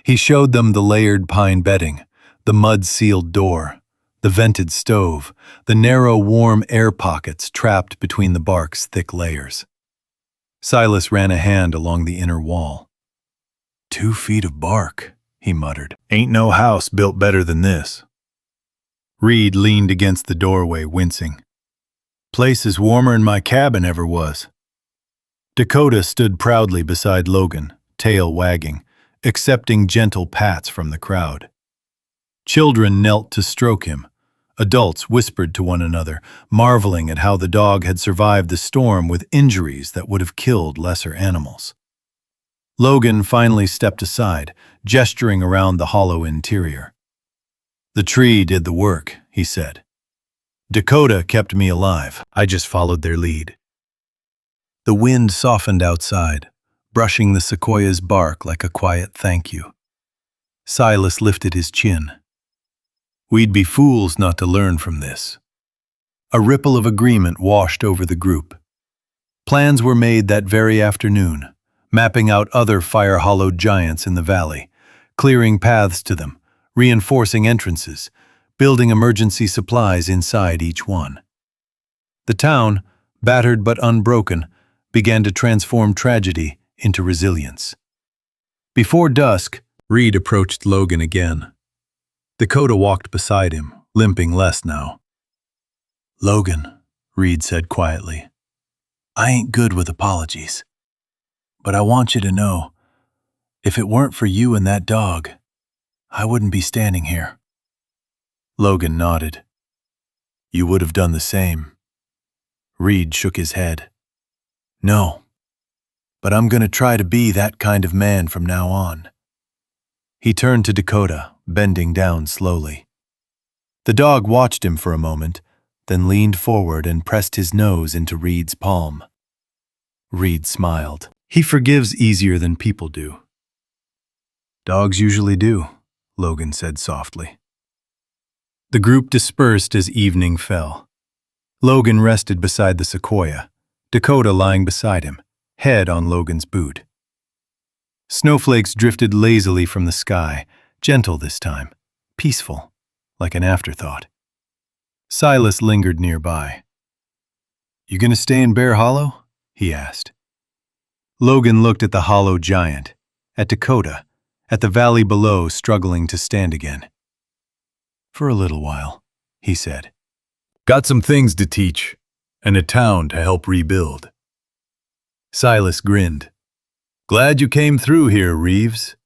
He showed them the layered pine bedding, the mud-sealed door, the vented stove, the narrow, warm air pockets trapped between the bark's thick layers. Silas ran a hand along the inner wall. 2 feet of bark, he muttered. Ain't no house built better than this. Reed leaned against the doorway, wincing. Place is warmer'n my cabin ever was. Dakota stood proudly beside Logan, tail wagging, accepting gentle pats from the crowd. Children knelt to stroke him. Adults whispered to one another, marveling at how the dog had survived the storm with injuries that would have killed lesser animals. Logan finally stepped aside, gesturing around the hollow interior. The tree did the work, he said. Dakota kept me alive. I just followed their lead. The wind softened outside, brushing the sequoia's bark like a quiet thank you. Silas lifted his chin. We'd be fools not to learn from this. A ripple of agreement washed over the group. Plans were made that very afternoon, mapping out other fire-hollowed giants in the valley, clearing paths to them, reinforcing entrances, building emergency supplies inside each one. The town, battered but unbroken, began to transform tragedy into resilience. Before dusk, Reed approached Logan again. Dakota walked beside him, limping less now. "Logan," Reed said quietly, "I ain't good with apologies. But I want you to know, if it weren't for you and that dog, I wouldn't be standing here." Logan nodded. "You would have done the same." Reed shook his head. "No, but I'm going to try to be that kind of man from now on." He turned to Dakota, bending down slowly. The dog watched him for a moment, then leaned forward and pressed his nose into Reed's palm. Reed smiled. "He forgives easier than people do." "Dogs usually do," Logan said softly. The group dispersed as evening fell. Logan rested beside the Sequoia, Dakota lying beside him, head on Logan's boot. Snowflakes drifted lazily from the sky, gentle this time, peaceful, like an afterthought. Silas lingered nearby. "You gonna stay in Bear Hollow?" he asked. Logan looked at the hollow giant, at Dakota, at the valley below struggling to stand again. "For a little while," he said. "Got some things to teach, and a town to help rebuild." Silas grinned. "Glad you came through here, Reeves.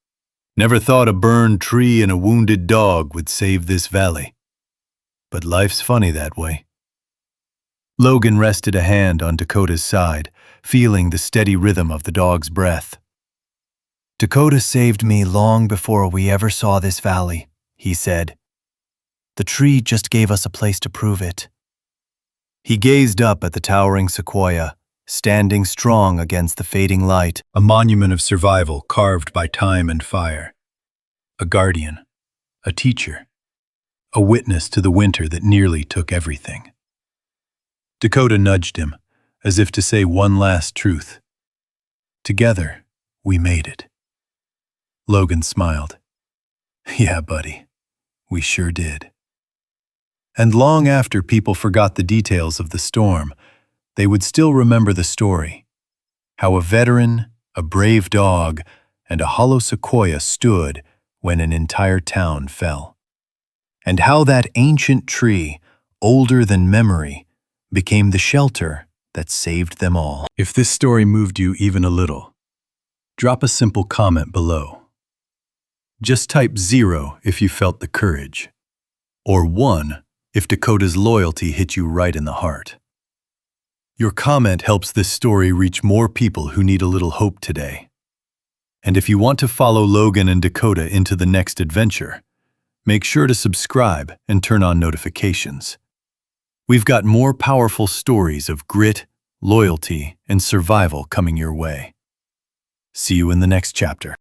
Never thought a burned tree and a wounded dog would save this valley. But life's funny that way." Logan rested a hand on Dakota's side, feeling the steady rhythm of the dog's breath. "Dakota saved me long before we ever saw this valley," he said. "The tree just gave us a place to prove it." He gazed up at the towering Sequoia, standing strong against the fading light, a monument of survival carved by time and fire. A guardian, a teacher, a witness to the winter that nearly took everything. Dakota nudged him, as if to say one last truth. "Together, we made it." Logan smiled. "Yeah, buddy, we sure did." And long after people forgot the details of the storm, they would still remember the story. How a veteran, a brave dog, and a hollow Sequoia stood when an entire town fell. And how that ancient tree, older than memory, became the shelter that saved them all. If this story moved you even a little, drop a simple comment below. Just type 0 if you felt the courage, or 1 if Dakota's loyalty hit you right in the heart. Your comment helps this story reach more people who need a little hope today. And if you want to follow Logan and Dakota into the next adventure, make sure to subscribe and turn on notifications. We've got more powerful stories of grit, loyalty, and survival coming your way. See you in the next chapter.